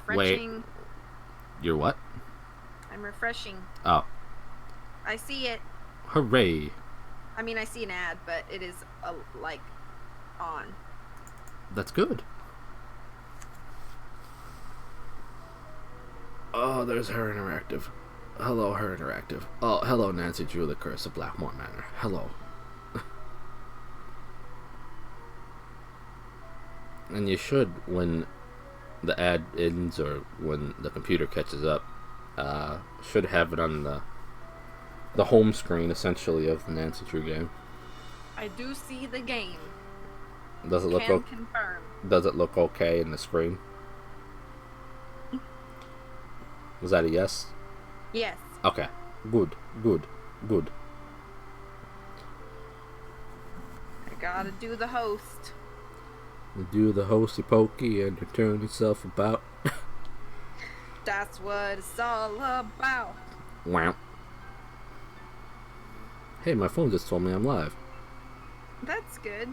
Wait, refreshing. you're what? I'm refreshing. Oh, I see it. hooray. I mean, I see an ad, but it is like on. That's good. Oh, there's Her Interactive. Hello, Her Interactive. Oh, hello, Nancy Drew, The Curse of Blackmore Manor. Hello. And you should, when the ad ends or when the computer catches up, should have it on the home screen, essentially, of the Nancy Drew game. I do see the game. Does it look confirm. Does it look okay in the screen? Was that a yes? Yes. Okay. Good. I gotta do the host. Do the hosty pokey and turn yourself about. That's what it's all about. Wow. Hey, my phone just told me I'm live. That's good.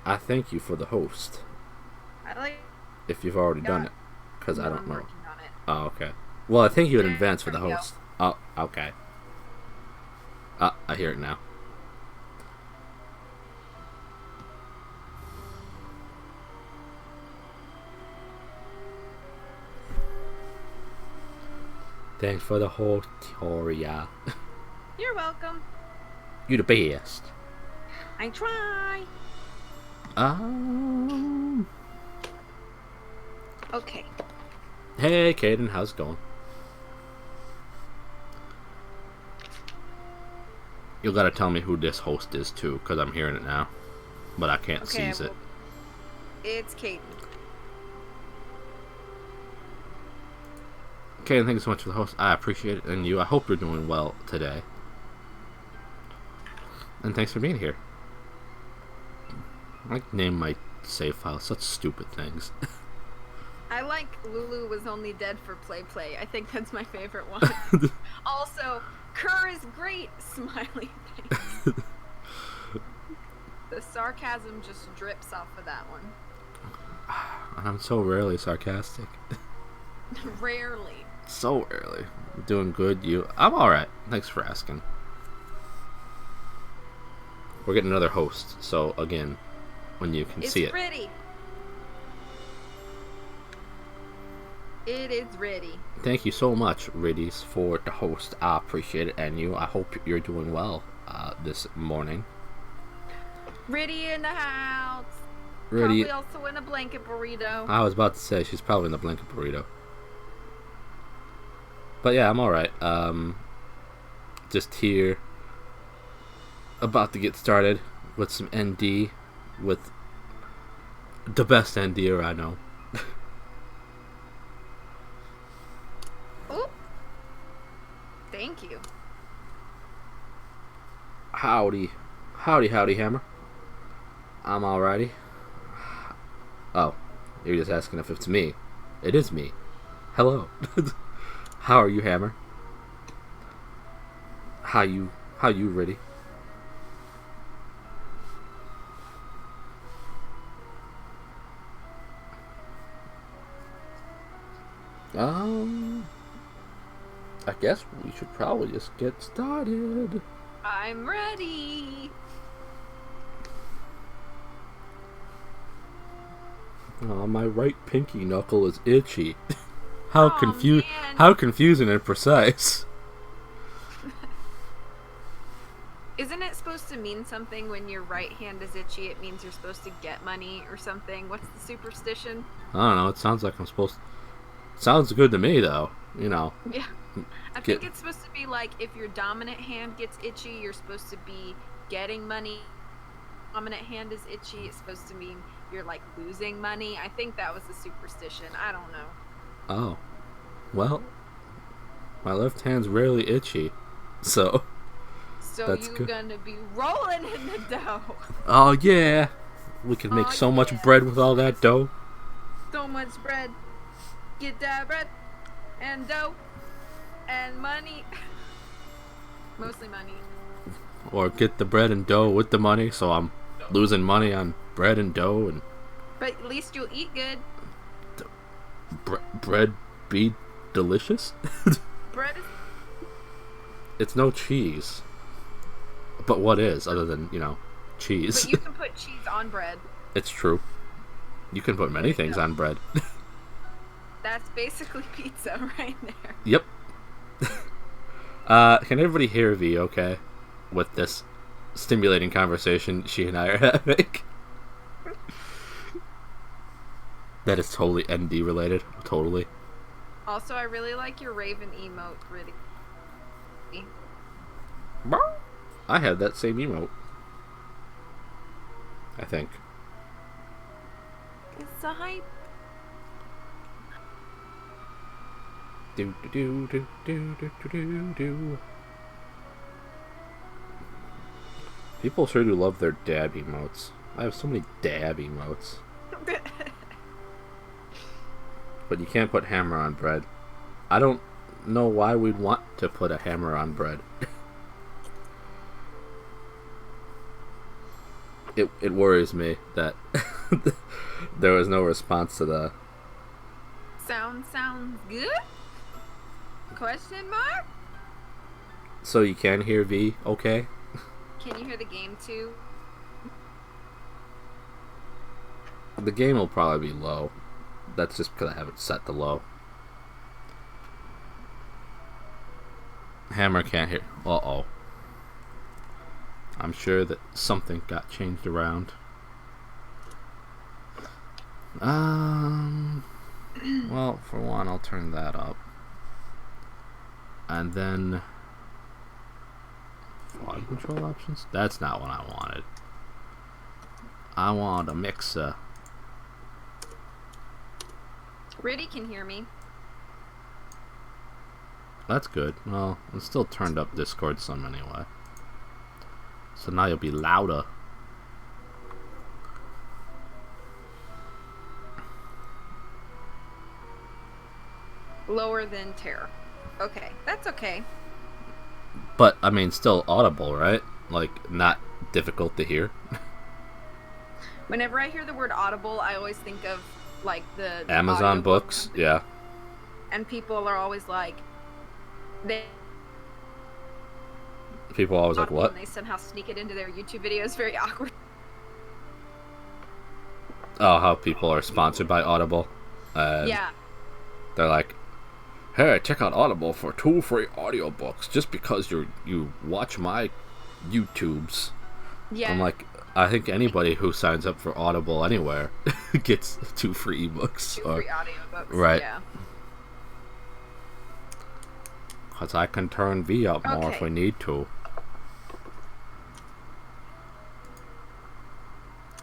I thank you for the host. I like. If you've already done it, because I don't I'm know. working on it. Oh, okay. Well, I thank you in advance for the There we go. host. Oh, okay. I hear it now. Thanks for the host, Toria. You're welcome. You the best. I try. Okay. Hey, Caden, how's it going? You gotta tell me who this host is too, because I'm hearing it now, but I can't seize it. It's Kaden. Caden, thank you so much for the host. I appreciate it, and you. I hope you're doing well today. And thanks for being here. I name my save file such stupid things. I like Lulu was only dead for play. I think that's my favorite one. Also, Kerr is great, smiley face. The sarcasm just drips off of that one. I'm so rarely sarcastic. Rarely. So rarely. Doing good, you. I'm alright. Thanks for asking. We're getting another host, so again, when you can see it. It's ready. It is ready. Thank you so much, Riddies, for the host. I appreciate it, and you. I hope you're doing well this morning. Ready in the house. Riddy, Probably also in a blanket burrito. I was about to say she's probably in the blanket burrito. But yeah, I'm alright. Just here, about to get started with some ND, with the best NDer I know. Oh, thank you. Howdy, Hammer. I'm alrighty. Oh, you're just asking if it's me. It is me. Hello. How are you, Hammer? How you ready? I guess we should probably just get started. I'm ready. Oh, my right pinky knuckle is itchy. How Man. How confusing and precise. Isn't it supposed to mean something when your right hand is itchy? It means you're supposed to get money or something. What's the superstition? I don't know. It sounds like I'm supposed. Sounds good to me, though. You know. Yeah. I think it's supposed to be like if your dominant hand gets itchy, you're supposed to be getting money. Dominant hand is itchy. It's supposed to mean you're like losing money. I think that was the superstition. I don't know. Oh, well, my left hand's rarely itchy, so. So that's you're good. gonna be rolling in the dough. Oh yeah, we can make so much bread with all that dough. So much bread. Get that bread and dough and money. Mostly money. Or get the bread and dough with the money, so I'm losing money on bread and dough and. But at least you'll eat good. bread be delicious? Bread is. It's no cheese. But what is, other than, cheese? But you can put cheese on bread. It's true. You can put many things on bread. That's basically pizza right there. Yep. Can everybody hear V okay? With this stimulating conversation she and I are having? That is totally ND related. Totally. Also, I really like your Raven emote, really. I have that same emote. I think. It's a hype. Do do do do do do do do. People sure do love their dab emotes. I have so many dab emotes. But you can't put hammer on bread. I don't know why we'd want to put a hammer on bread. It worries me that there was no response to the... Sounds good? Question mark? So you can hear V okay? Can you hear the game too? The game will probably be low. That's just because I have it set to low. Hammer can't hear. Uh-oh. I'm sure that something got changed around. Well, for one, I'll turn that up. And then... volume control options? That's not what I wanted. I want a mixer. Riddy can hear me. That's good. Well, it's still turned up Discord some anyway. So now you'll be louder. Lower than Terror. Okay, that's okay. But, I mean, still audible, right? Like, not difficult to hear. Whenever I hear the word audible, I always think of, like, the Amazon books, yeah. And people are always like... People always like, what? And they somehow sneak it into their YouTube videos. Very awkward. Oh, how people are sponsored by Audible. Yeah. They're like, hey, check out Audible for 2 free audiobooks just because you watch my YouTubes. Yeah. I'm like, I think anybody who signs up for Audible anywhere gets 2 free ebooks. 2 free audiobooks. Right. Yeah. Because I can turn V up more if we need to.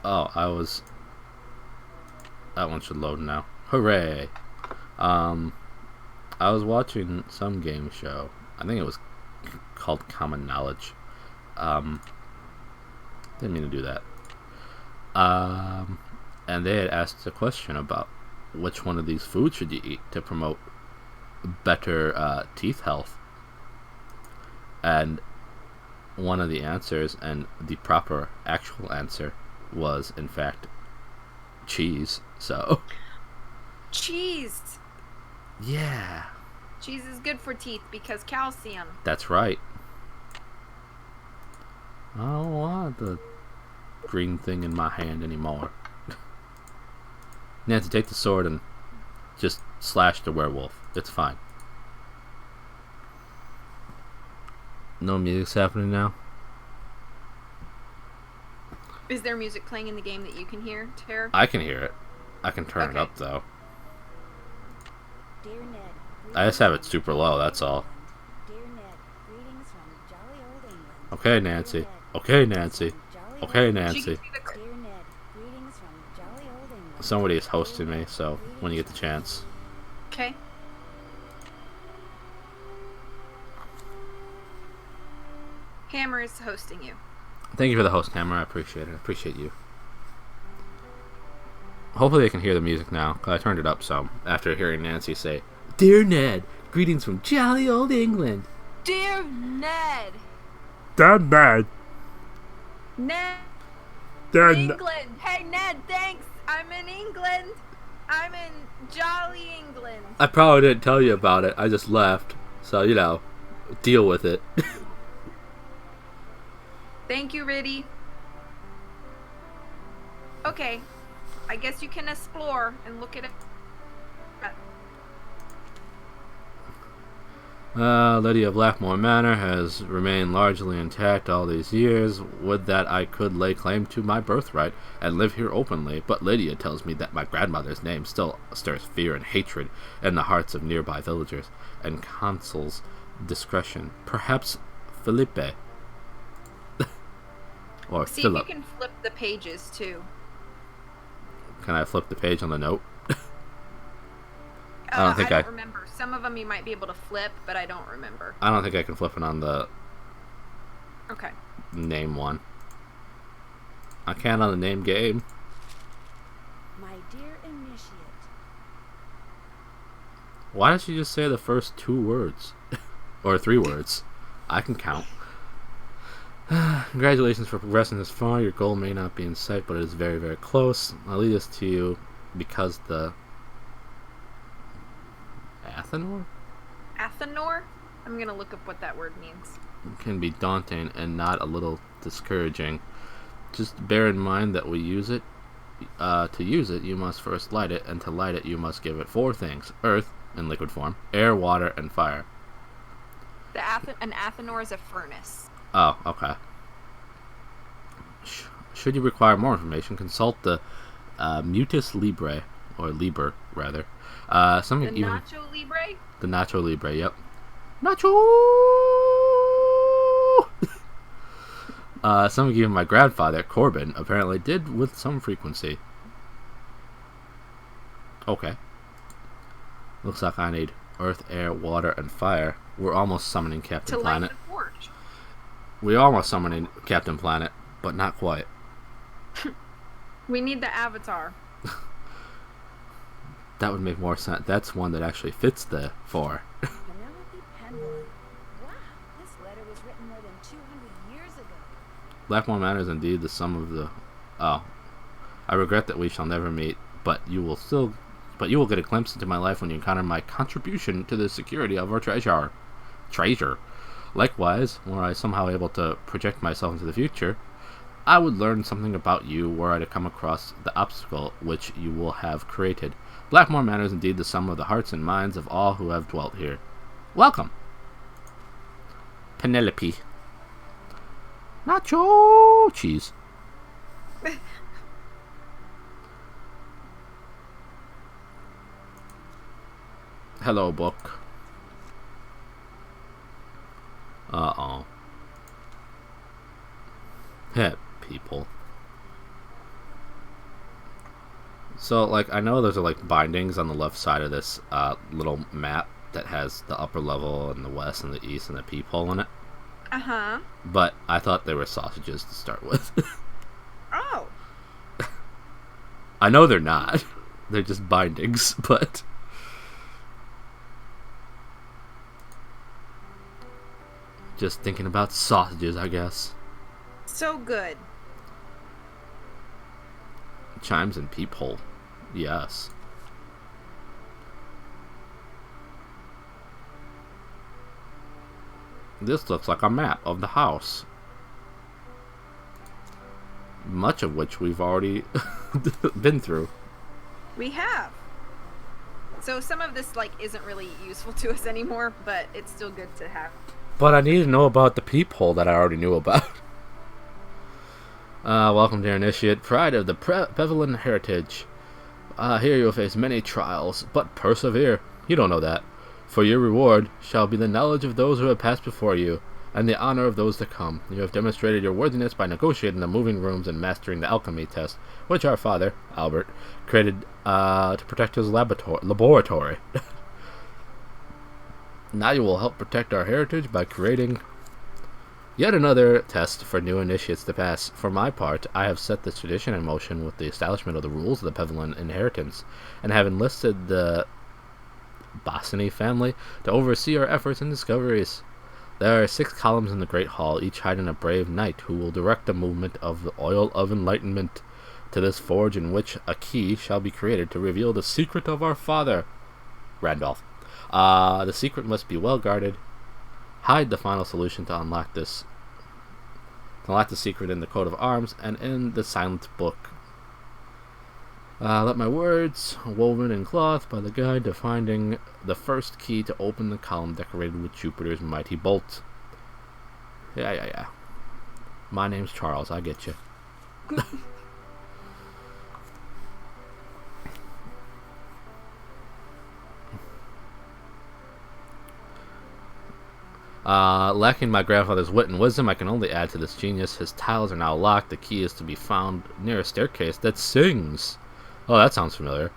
Oh, that one should load now. Hooray! I was watching some game show. I think it was called Common Knowledge. Didn't mean to do that. And they had asked a question about which one of these foods should you eat to promote better teeth health. And one of the answers, and the proper actual answer, was in fact cheese. So cheese. Yeah. Cheese is good for teeth because calcium. That's right. I don't want the green thing in my hand anymore. Nancy, take the sword and just slash the werewolf. It's fine. No music's happening now? Is there music playing in the game that you can hear, Tara? I can hear it. I can turn it up, though. Dear Ned, I just have it super low, that's all. Dear Ned, greetings from jolly old England. Okay, Nancy. Okay, Nancy. Okay, Nancy. Dear Ned, greetings from jolly old England. Somebody is hosting me, so when you get the chance. Okay. Hammer is hosting you. Thank you for the host, Hammer. I appreciate it. I appreciate you. Hopefully they can hear the music now, because I turned it up some after hearing Nancy say, Dear Ned, greetings from jolly old England. Dear Ned. Dear Ned. Ned. Dear England. Hey, Ned, thanks. I'm in England. I'm in jolly England. I probably didn't tell you about it. I just left. So, deal with it. Thank you, Riddy. Okay, I guess you can explore and look at it. Lady of Blackmore Manor has remained largely intact all these years. Would that I could lay claim to my birthright and live here openly, but Lydia tells me that my grandmother's name still stirs fear and hatred in the hearts of nearby villagers, and counsels discretion. Perhaps Felipe. Or See Philip. if you can flip the pages, too. Can I flip the page on the note? I don't remember. Some of them you might be able to flip, but I don't remember. I don't think I can flip it on the Okay. name one. I can on the name game. My dear initiate. Why did she just say the first 2 words? Or 3 words? I can count. Congratulations for progressing this far. Your goal may not be in sight, but it is very, very close. I'll lead this to you because the... Athenor? Athenor? I'm gonna look up what that word means. Can be daunting and not a little discouraging. Just bear in mind that we use it. To use it, you must first light it, and to light it, you must give it 4 things: earth, in liquid form, air, water, and fire. An Athenor is a furnace. Oh, okay. Should you require more information, consult the Mutus Libre, or Liber, rather. The Nacho Libre? The Nacho Libre, yep. Nacho! Something even my grandfather, Corbin, apparently did with some frequency. Okay. Looks like I need earth, air, water, and fire. We're almost summoning Captain To light Planet. the torch. We're almost summoning Captain Planet, but not quite. We need the avatar. That would make more sense. That's one that actually fits the 4. Penelope Pendleton. Wow, this letter was written more than 200 years ago. Blackmore Manor is indeed the sum of the... Oh. I regret that we shall never meet, but you will get a glimpse into my life when you encounter my contribution to the security of our treasure. Likewise, were I somehow able to project myself into the future, I would learn something about you were I to come across the obstacle which you will have created. Blackmore Manor is indeed the sum of the hearts and minds of all who have dwelt here. Welcome, Penelope. Nacho cheese. Hello, book. Uh-oh. Heh, people. So, I know there's, bindings on the left side of this, little map that has the upper level and the west and the east and the peephole in it. Uh-huh. But I thought they were sausages to start with. Oh. I know they're not. They're just bindings, but... Just thinking about sausages, I guess. So good. Chimes and peephole. Yes. This looks like a map of the house. Much of which we've already been through. We have. So some of this, isn't really useful to us anymore, but it's still good to have. But I need to know about the peephole that I already knew about. Welcome, dear initiate, pride of the Pevelin heritage. Here you will face many trials, but persevere. You don't know that. For your reward shall be the knowledge of those who have passed before you, and the honor of those to come. You have demonstrated your worthiness by negotiating the moving rooms and mastering the alchemy test, which our father, Albert, created to protect his laboratory. Now you will help protect our heritage by creating yet another test for new initiates to pass. For my part, I have set this tradition in motion with the establishment of the rules of the Pevelin inheritance, and have enlisted the Bossany family to oversee our efforts and discoveries. There are 6 columns in the Great Hall, each hiding a brave knight who will direct the movement of the Oil of Enlightenment. to this forge in which a key shall be created to reveal the secret of our father, Randolph. The secret must be well guarded. Hide the final solution to unlock this. To unlock the secret in the coat of arms and in the silent book. Let my words, woven in cloth by the guide to finding the first key to open the column decorated with Jupiter's mighty bolt. Yeah. My name's Charles, I get you. Lacking my grandfather's wit and wisdom, I can only add to this genius. His tiles are now locked. The key is to be found near a staircase that sings. Oh, that sounds familiar.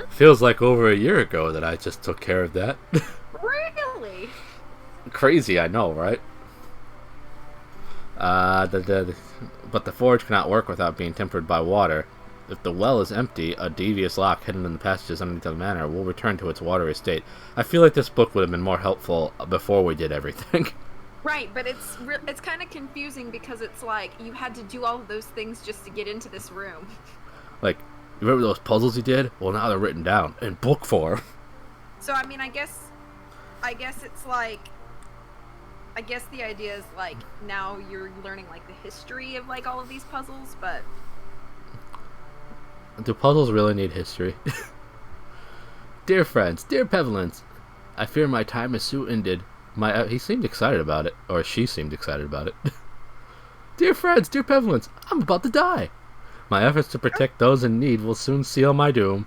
Feels like over a year ago that I just took care of that. Really? Crazy, I know, right? But the forge cannot work without being tempered by water. If the well is empty, a devious lock hidden in the passages underneath the manor will return to its watery state. I feel like this book would have been more helpful before we did everything. Right, but it's kind of confusing because it's like you had to do all of those things just to get into this room. Like, you remember those puzzles you did? Well, now they're written down in book form. So I mean, I guess it's like, I guess the idea is like now you're learning like the history of like all of these puzzles, but do puzzles really need history? Dear friends, dear Pevelins, I fear my time is soon ended. He seemed excited about it, or she seemed excited about it. Dear friends, dear Pevelins, I'm about to die. My efforts to protect those in need will soon seal my doom.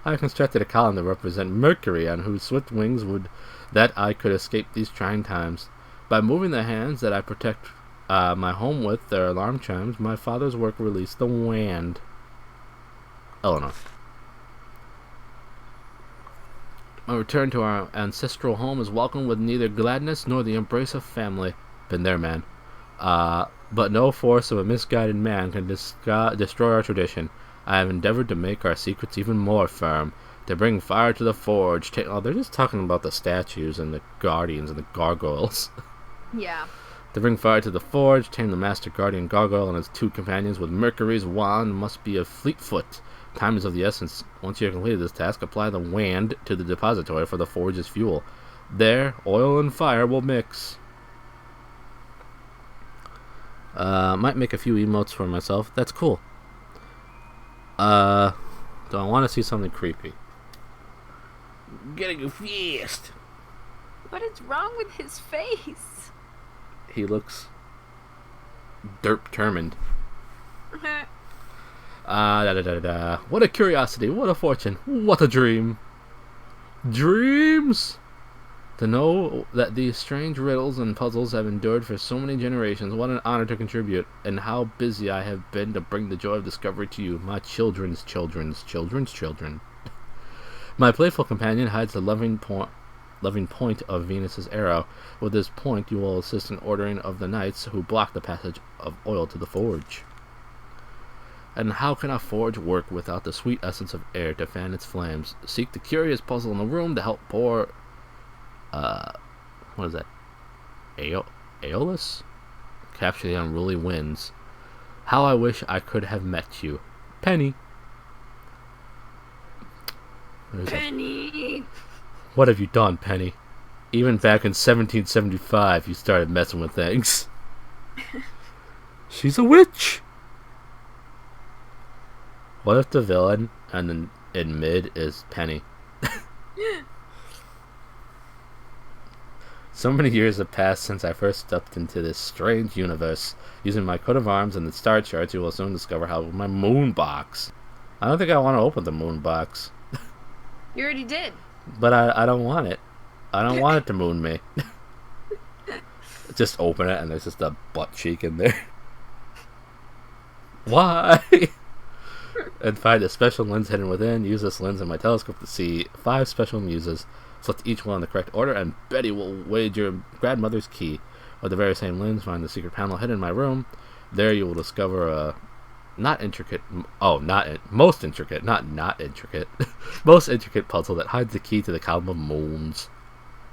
I have constructed a column to represent Mercury, on whose swift wings would that I could escape these trying times. By moving the hands that I protect my home with their alarm chimes, my father's work released the wand. Eleanor. My return to our ancestral home is welcomed with neither gladness nor the embrace of family. Been there, man. But no force of a misguided man can destroy our tradition. I have endeavored to make our secrets even more firm, to bring fire to the forge. They're just talking about the statues and the guardians and the gargoyles. yeah. To bring fire to the forge, tame the master guardian gargoyle and his two companions with Mercury's wand must be of fleet foot. Time is of the essence. Once you have completed this task, apply the wand to the depository for the forge's fuel. There, oil and fire will mix. Might make a few emotes for myself. That's cool. Do I want to see something creepy? Gotta go fast. What is wrong with his face? He looks derp-termined. What a curiosity, what a fortune, what a dream. Dreams! To know that these strange riddles and puzzles have endured for so many generations, what an honor to contribute, and how busy I have been to bring the joy of discovery to you, my children's children. My playful companion hides the loving point of Venus's arrow. With this point, you will assist in ordering of the knights who block the passage of oil to the forge. And how can a forge work without the sweet essence of air to fan its flames? Seek the curious puzzle in the room to help pour... what is that? Aeolus? Capture the unruly winds. How I wish I could have met you. Penny. Penny! What have you done, Penny? Even back in 1775, you started messing with things. She's a witch! What if the villain and then in mid is Penny? So many years have passed since I first stepped into this strange universe. Using my coat of arms and the star charts, you will soon discover how my moon box. I don't think I want to open the moon box. You already did. But I don't want it. I don't want it to moon me. Just open it and there's just a butt cheek in there. Why? And find a special lens hidden within. Use this lens in my telescope to see 5 special muses. Select each one in the correct order, and Betty will wage your grandmother's key. With the very same lens, find the secret panel hidden in my room. There you will discover a most intricate puzzle that hides the key to the column of moons.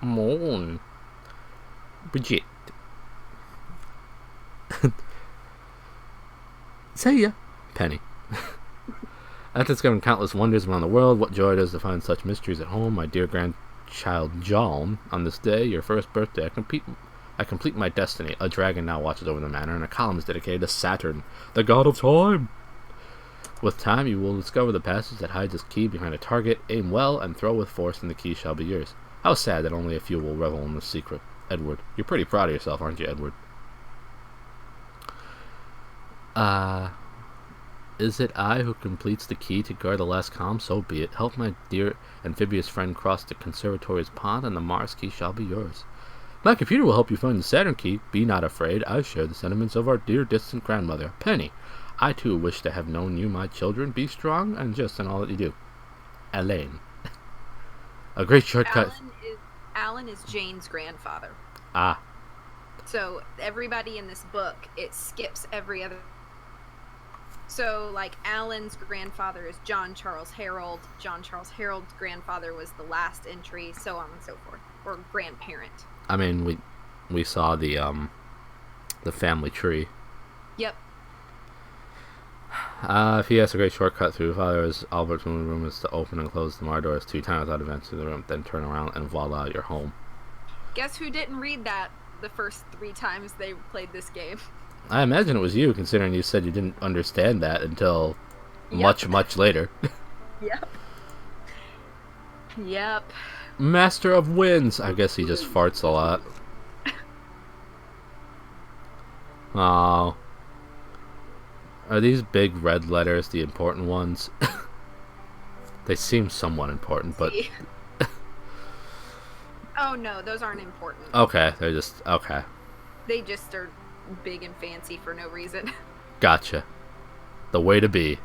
Moon. Bridget. See ya. Penny. After discovering countless wonders around the world, what joy it is to find such mysteries at home, my dear grandchild John. On this day, your first birthday, I complete my destiny. A dragon now watches over the manor, and a column is dedicated to Saturn, the god of time. With time, you will discover the passage that hides its key behind a target. Aim well and throw with force, and the key shall be yours. How sad that only a few will revel in this secret. Edward. You're pretty proud of yourself, aren't you, Edward? Is it I who completes the key to guard the last column? So be it. Help my dear amphibious friend cross the conservatory's pond, and the Mars key shall be yours. My computer will help you find the Saturn key. Be not afraid. I share the sentiments of our dear distant grandmother, Penny. I too wish to have known you, my children. Be strong and just in all that you do. Elaine. A great shortcut. Alan is Jane's grandfather. Ah. So everybody in this book, it skips every other. So, like, Alan's grandfather is John Charles Harold. John Charles Harold's grandfather was the last entry, so on and so forth. Or grandparent. I mean, we saw the family tree. Yep. If he has a great shortcut through Father's Albert's room is to open and close the Mar doors 2 times without advancing the room, then turn around and voila, you're home. Guess who didn't read that the first 3 times they played this game? I imagine it was you, considering you said you didn't understand that until much, much later. Yep. Yep. Master of Winds! I guess he just farts a lot. Oh. Are these big red letters the important ones? They seem somewhat important, but... Oh no, those aren't important. Okay, they're just... Okay. They just are big and fancy for no reason. Gotcha. The way to be.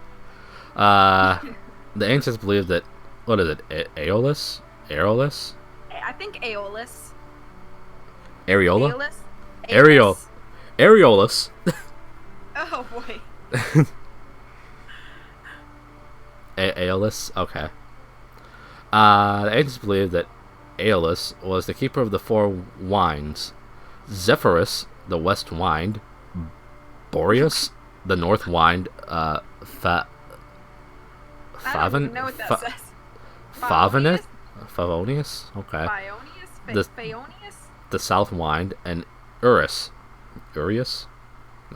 The ancients believed that... What is it? Aeolus? Aeolus? I think Aeolus. Areola? Aeolus? Areol. Areolus. Oh boy. Aeolus? Okay. The ancients believed that Aeolus was the keeper of the 4 winds. Zephyrus, the west wind. Boreas, the north wind. I don't even know what that says. Favonius? Favonius? Okay. Phaeonius? The south wind, and Urus. Urius?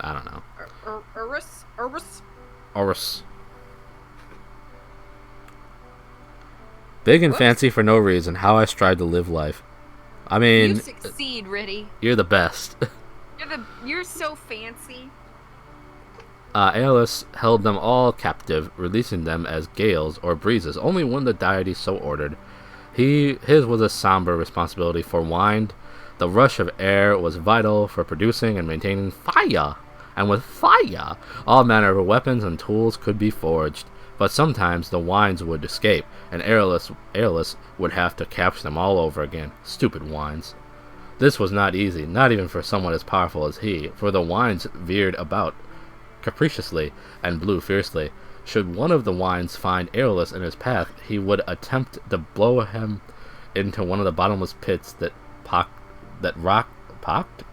I don't know. Urus? Urus. Big and fancy for no reason. How I strive to live life. I mean... You succeed, Riddy. You're the best. You're so fancy. Aeolus held them all captive, releasing them as gales or breezes, only when the deity so ordered. His was a somber responsibility for wind. The rush of air was vital for producing and maintaining fire, and with fire, all manner of weapons and tools could be forged. But sometimes the winds would escape, and Aeolus would have to capture them all over again. Stupid winds. This was not easy, not even for someone as powerful as he, for the winds veered about capriciously and blew fiercely. Should one of the winds find Aeolus in his path, he would attempt to blow him into one of the bottomless pits that rocked?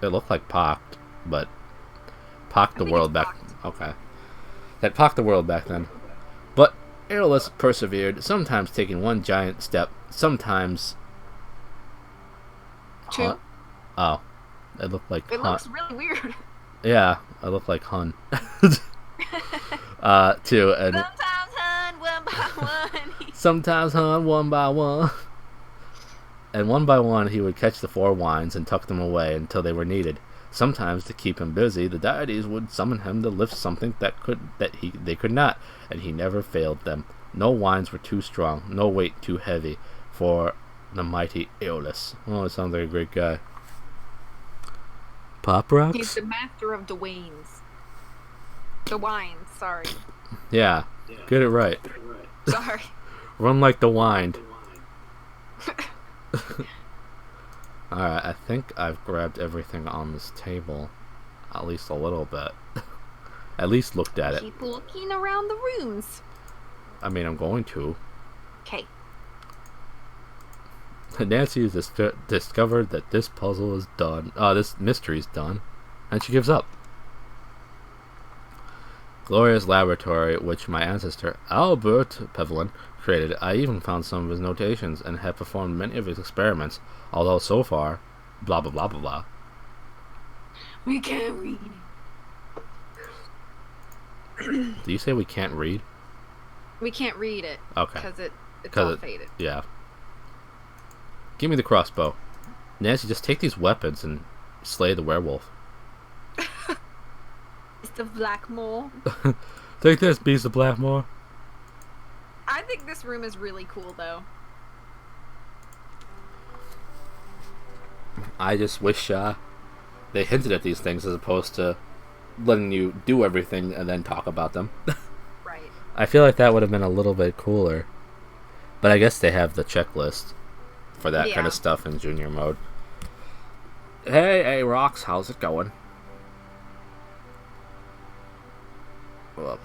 It looked like pocked, but pocked the world back. Okay. That pocked the world back then. But Aeolus persevered, sometimes taking one giant step, sometimes 2. Oh. It looked like It looks really weird. Yeah, I look like Hun. 2 and Sometimes Hun, one by one. Sometimes Hun, one by one. And one by one he would catch the 4 winds and tuck them away until they were needed. Sometimes, to keep him busy, the deities would summon him to lift something they could not, and he never failed them. No winds were too strong, no weight too heavy for the mighty Aeolus. Oh, it sounds like a great guy. Pop rocks? He's the master of the wains. The wines, sorry. Yeah, get it right. Sorry. Run like the wind. Alright, I think I've grabbed everything on this table. At least a little bit. At least looked at it. Keep looking around the rooms. I mean, I'm going to. Okay. Nancy has discovered that this puzzle is done. This mystery is done. And she gives up. glorious laboratory which my ancestor Albert Pevelin created. I even found some of his notations and have performed many of his experiments, although so far, blah blah blah blah blah. We can't read. Do you say we can't read? We can't read it. Okay. Because it's 'Cause all it- faded. Yeah. Give me the crossbow. Nancy, just take these weapons and slay the werewolf. It's the Blackmore. Take this, Beast of Blackmore. I think this room is really cool, though. I just wish they hinted at these things as opposed to letting you do everything and then talk about them. Right. I feel like that would have been a little bit cooler. But I guess they have the checklist for that kind Yeah. of stuff in junior mode. Hey, Rocks, how's it going? Well,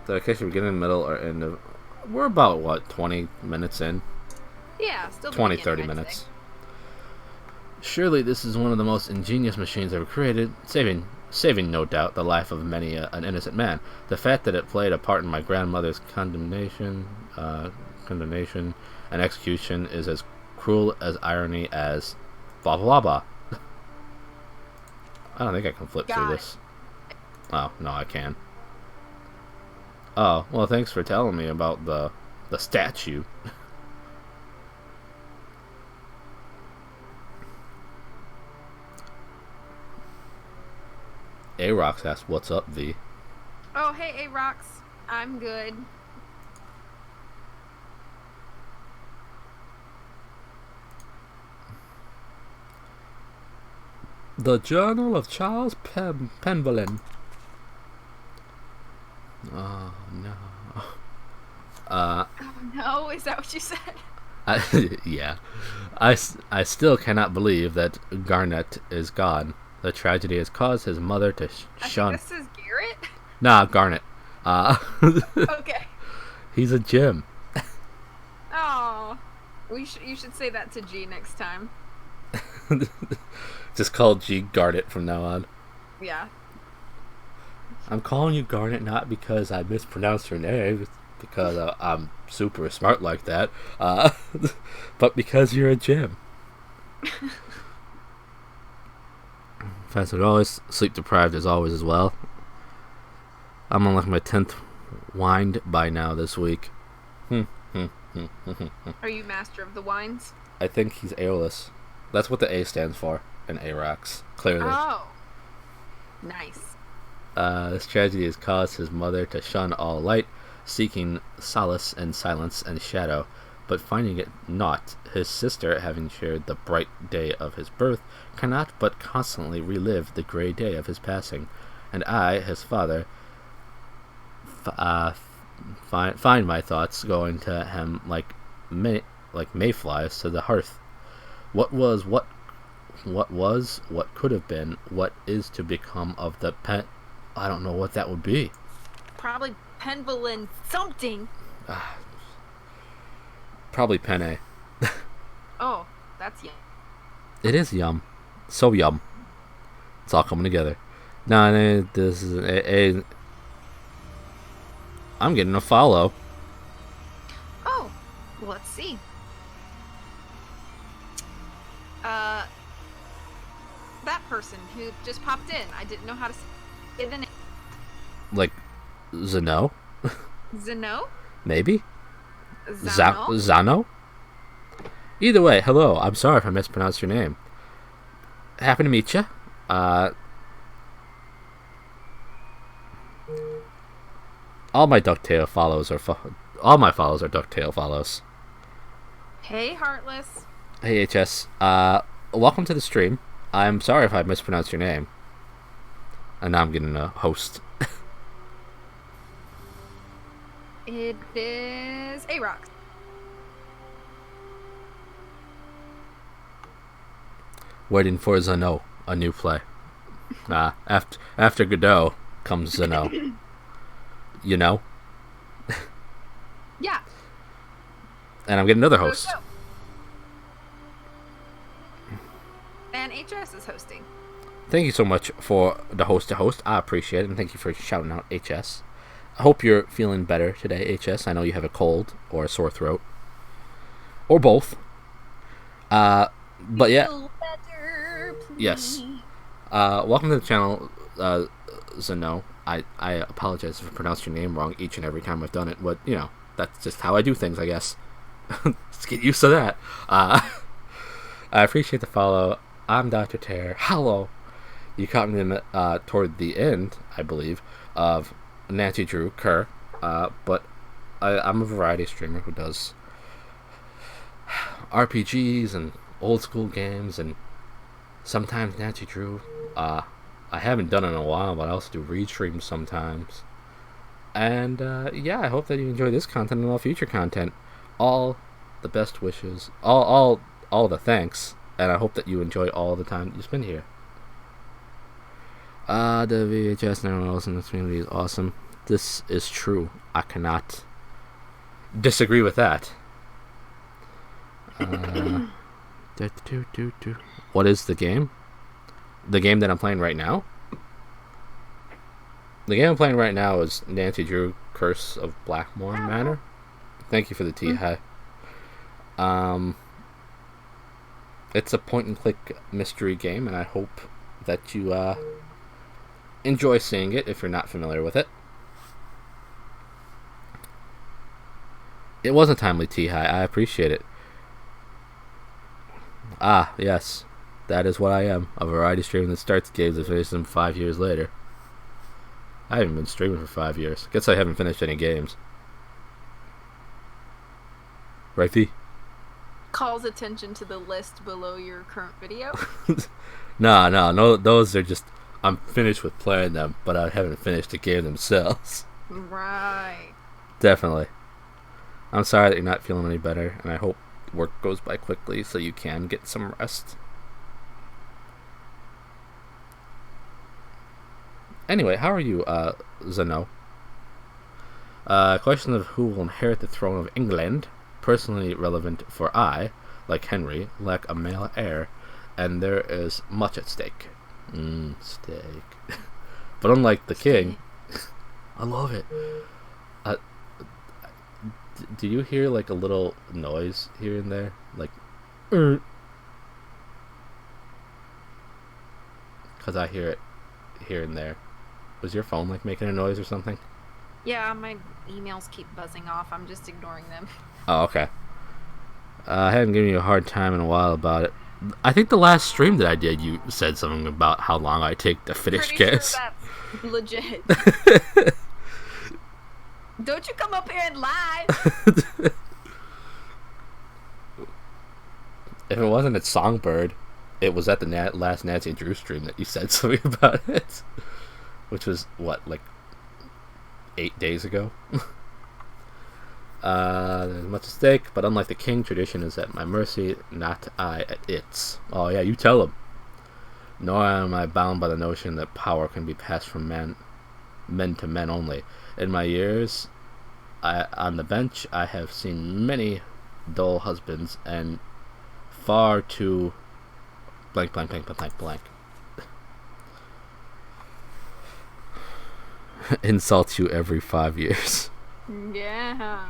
so in case you're beginning, middle, or end of... We're about, what, 20 minutes in? Yeah, still the 20, beginning, 30 I'd minutes. say. Surely this is one of the most ingenious machines ever created, saving no doubt the life of many an innocent man. The fact that it played a part in my grandmother's condemnation and execution is as cruel as irony as blah blah blah. I don't think I can flip through Got it. this. Oh, no, I can. Oh, well, thanks for telling me about the statue. Arox asks, "What's up, V?" Oh, hey, Rox. I'm good. The Journal of Charles Penvelin. Oh no. Oh, no, is that what you said? Yeah. I still cannot believe that Garnet is gone. The tragedy has caused his mother to I shun. think this is Garrett. Nah, Garnet. Okay. He's a Jim. Oh, you should say that to G next time. Just call G Garnet from now on. Yeah. I'm calling you Garnet not because I mispronounced your name, it's because I'm super smart like that, but because you're a Jim. Fast as always, sleep deprived as always as well. I'm on like my 10th wind by now this week. Are you master of the wines? I think he's airless. That's what the A stands for in Arax, clearly. Oh. Nice. This tragedy has caused his mother to shun all light, seeking solace in silence and shadow, but finding it not. His sister, having shared the bright day of his birth, cannot but constantly relive the grey day of his passing, and I, his father, find my thoughts going to him like mayflies to the hearth. What was, what could have been, what is to become of the pet? I don't know what that would be. Probably Penvelin something. Probably penne. Oh, that's yum. It is yum. So yum. It's all coming together. No, this is I'm getting a follow. Oh, well, let's see. That person who just popped in. I didn't know how to say the name. Like, Zeno? Zeno? Maybe? Zano? Zano? Either way, hello. I'm sorry if I mispronounced your name. Happy to meet you. All my Ducktail follows are all my follows are Ducktail follows. Hey, Heartless. Hey HS, welcome to the stream. I'm sorry if I mispronounced your name. And now I'm getting a host. It is Arox. Waiting for Zeno, a new play. After Godot comes Zeno. You know? Yeah. And I'm getting another host. And HS is hosting. thank you so much for the host to host. I appreciate it, and thank you for shouting out HS. I hope you're feeling better today, HS. I know you have a cold or a sore throat, or both. But yeah, Feel better, yes. please. Welcome to the channel, Zeno. I apologize if I pronounce your name wrong each and every time I've done it, but you know, that's just how I do things, I guess. Let's get used to that. I appreciate the follow. I'm Dr. Terror. Hello. You caught me in, toward the end, I believe, of Nancy Drew Kerr, but I'm a variety streamer who does RPGs and old school games, and sometimes Nancy Drew. I haven't done it in a while, but I also do read streams sometimes. And yeah, I hope that you enjoy this content and all future content. All the best wishes, all the thanks, and I hope that you enjoy all the time that you spend here. The VHS and everyone else in this community is awesome. This is true. I cannot disagree with that. What is the game? The game that I'm playing right now? The game I'm playing right now is Nancy Drew Curse of Blackmore Manor. Thank you for the tea, hi. It's a point and click mystery game, and I hope that you enjoy seeing it if you're not familiar with it. It was a timely tea, hi. I appreciate it. Ah, yes. That is what I am, a variety streamer that starts games and finishes them 5 years later. I haven't been streaming for 5 years. Guess I haven't finished any games. Right, V? Calls attention to the list below your current video. No, those are just... I'm finished with playing them, but I haven't finished the game themselves. Right. Definitely. I'm sorry that you're not feeling any better, and I hope work goes by quickly so you can get some rest. Anyway, how are you, Zeno? Question of who will inherit the throne of England, personally relevant for I, like Henry, lack a male heir, and there is much at stake. Steak. But unlike the king, I love it. Do you hear like a little noise here and there? Like, because I hear it here and there. Was your phone like making a noise or something? Yeah, my emails keep buzzing off. I'm just ignoring them. Oh, okay. I haven't given you a hard time in a while about it. I think the last stream that I did, you said something about how long I take to finish Pretty guess. sure that's legit. Don't you come up here and lie. If it wasn't at Songbird, it was at the last Nancy Drew stream that you said something about it. Which was, what, like 8 days ago? There's much at stake, but unlike the king, tradition is at my mercy, not I at its. Oh yeah, you tell him. Nor am I bound by the notion that power can be passed from men to men only. In my years on the bench, I have seen many dull husbands and far too blank. Insults you every 5 years. Yeah.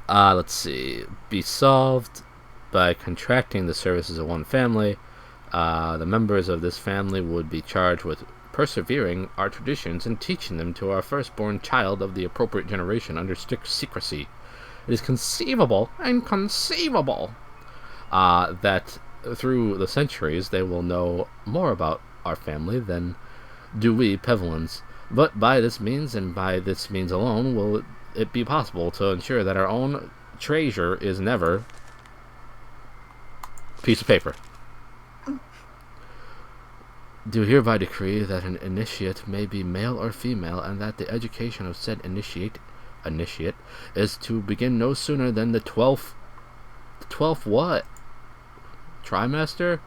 Let's see. Be solved by contracting the services of one family. The members of this family would be charged with persevering our traditions and teaching them to our firstborn child of the appropriate generation under strict secrecy. It is inconceivable that through the centuries they will know more about our family than do we Pevlins. But by this means, and by this means alone, will it be possible to ensure that our own treasure is never piece of paper. Do hereby decree that an initiate may be male or female, and that the education of said initiate is to begin no sooner than the 12th what? Trimester?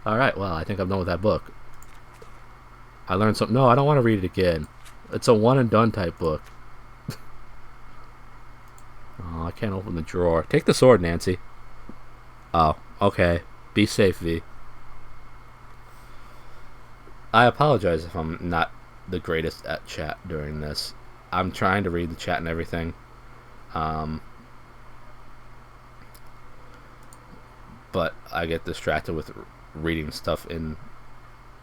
Alright, well, I think I'm done with that book. I learned something. No, I don't want to read it again. It's a one and done type book. Oh, I can't open the drawer. Take the sword, Nancy. Oh, okay. Be safe, V. I apologize if I'm not the greatest at chat during this. I'm trying to read the chat and everything. But I get distracted with reading stuff in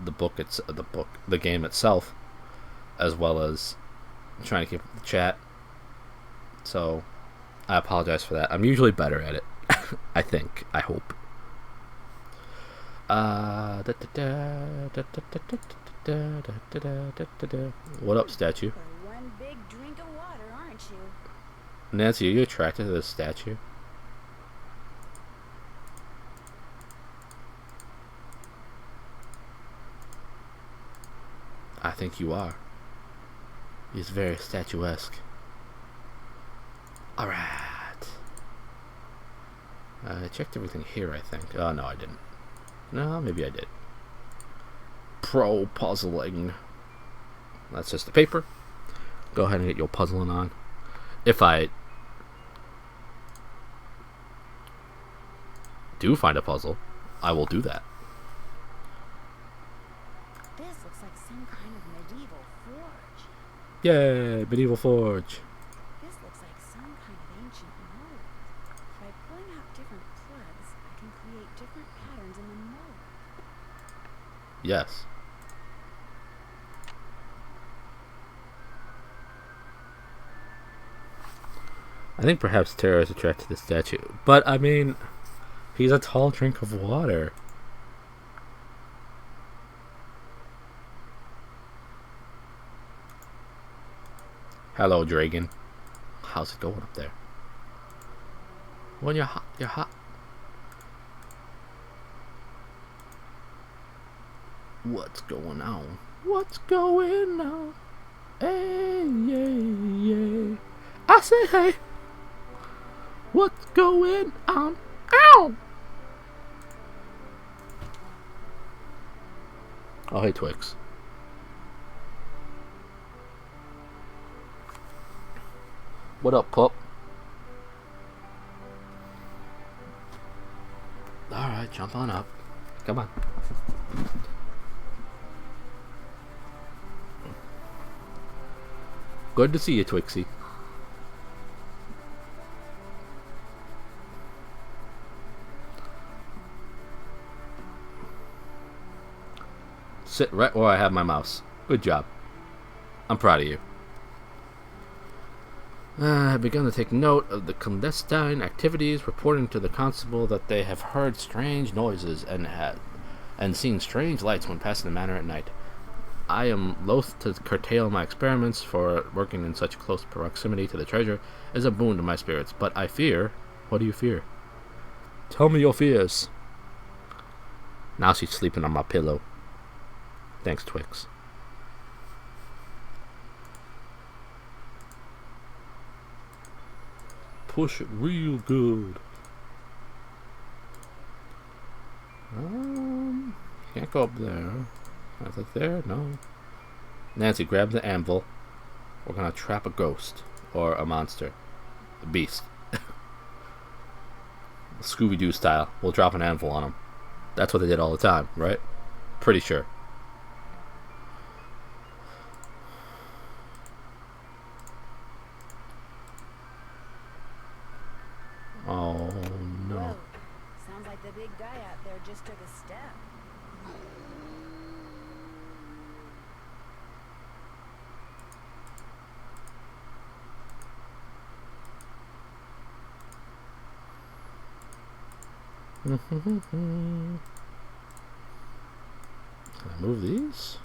the game itself, as well as trying to keep up with the chat. So I apologize for that. I'm usually better at it. I think. I hope. What up, statue? For one big drink of water, aren't you? Nancy, are you attracted to this statue? I think you are. He's very statuesque. Alright. I checked everything here, I think. Oh, no, I didn't. No, maybe I did. Pro puzzling. That's just the paper. Go ahead and get your puzzling on. If I do find a puzzle, I will do that. This looks like some kind of medieval forge. Yay, medieval forge. This looks like some kind of ancient mold. By pulling out different plugs, I can create different patterns in the mold. Yes. I think perhaps Terra is attracted to the statue. But, I mean, he's a tall drink of water. Hello, Dragon. How's it going up there? When you're hot, you're hot. What's going on? What's going on? Hey, yeah, yeah. I say, hey. What's going on? Ow! Oh, hey, Twix. What up, pup? Alright, jump on up. Come on. Good to see you, Twixie. Sit right where I have my mouse. Good job. I'm proud of you. I have begun to take note of the clandestine activities, reporting to the constable that they have heard strange noises and seen strange lights when passing the manor at night. I am loath to curtail my experiments, for working in such close proximity to the treasure is a boon to my spirits, but I fear... What do you fear? Tell me your fears. Now she's sleeping on my pillow. Thanks, Twix. Push it real good. Can't go up there. Can I click there? No. Nancy, grab the anvil. We're gonna trap a ghost. Or a monster. A beast. Scooby-Doo style. We'll drop an anvil on them. That's what they did all the time, right? Pretty sure. Oh no. Whoa. Sounds like the big guy out there just took a step. Can I move these?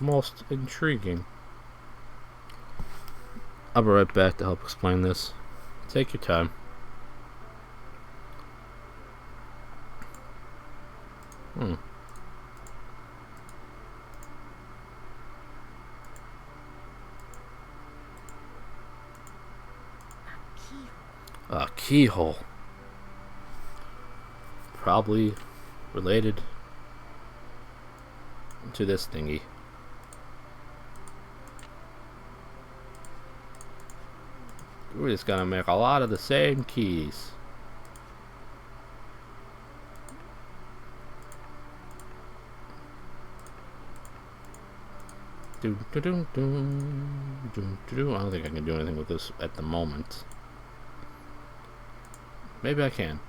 Most intriguing. I'll be right back to help explain this. Take your time. A keyhole. Probably related to this thingy. We're just gonna make a lot of the same keys. I don't think I can do anything with this at the moment. Maybe I can.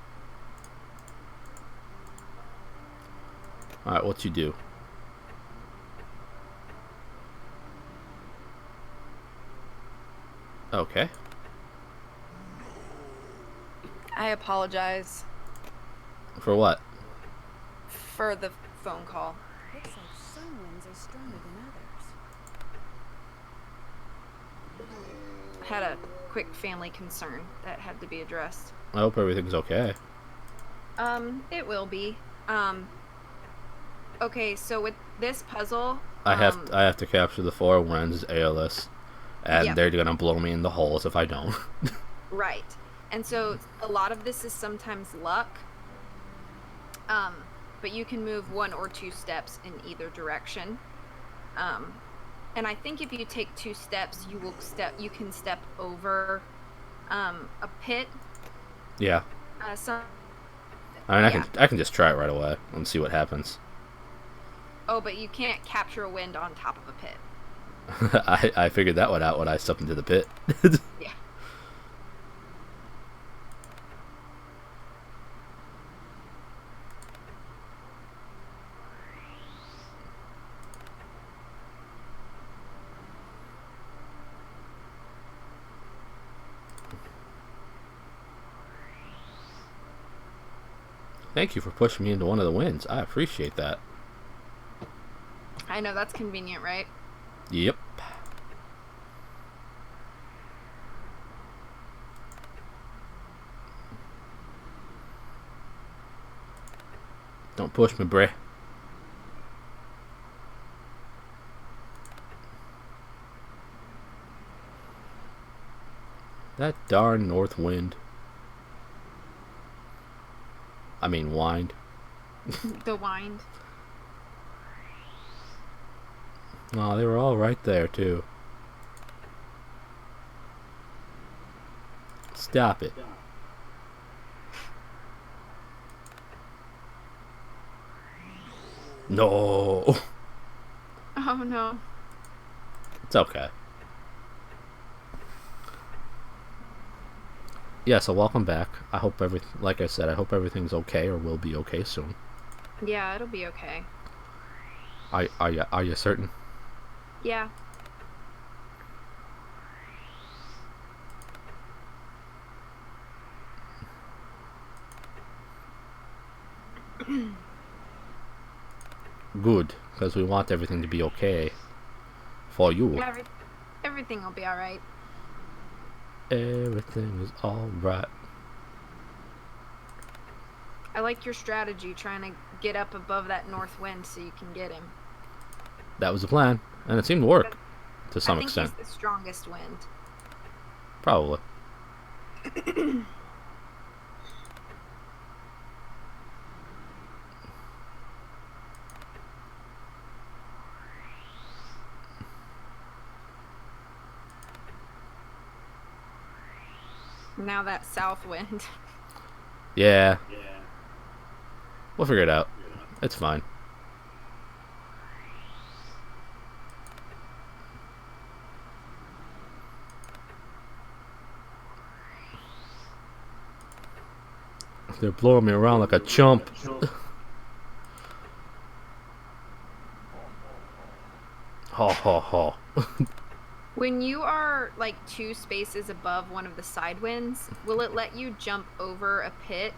Alright, what you do? Okay. I apologize For what? for the phone call. Looks like some winds are stronger than others. I had a quick family concern that had to be addressed. I hope everything's okay. It will be. Okay, so with this puzzle, I have to capture the 4 winds ALS, and Yep. they're gonna blow me in the holes if I don't. right. And so a lot of this is sometimes luck. But you can move 1 or 2 steps in either direction. And I think if you take 2 steps, you can step over a pit. Yeah. Some I mean, Yeah. I can just try it right away and see what happens. Oh, but you can't capture a wind on top of a pit. I figured that one out when I stepped into the pit. Yeah. Thank you for pushing me into one of the winds. I appreciate that. I know, that's convenient, right? Yep. Don't push me, bruh. That darn north wind. I mean, wind. The wind. Oh, they were all right there, too. Stop it. No. Oh no. It's okay. Yeah, so welcome back. I hope like I said, I hope everything's okay or will be okay soon. Yeah, it'll be okay. Are you certain? Yeah. Good, because we want everything to be okay for you. Everything will be alright. Everything is alright. I like your strategy, trying to get up above that north wind so you can get him. That was the plan, and it seemed to work to some I think extent. he's the strongest wind. Probably. Now that south wind. Yeah. We'll figure it out. It's fine. They're blowing me around like a chump. Ha ha ha. When you are like 2 spaces above one of the side winds, will it let you jump over a pit?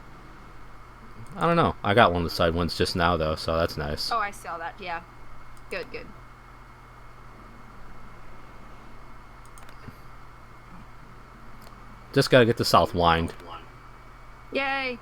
I don't know. I got one of the side ones just now, though, so that's nice. Oh, I saw that. Yeah. Good, good. Just gotta get the south wind. Yay!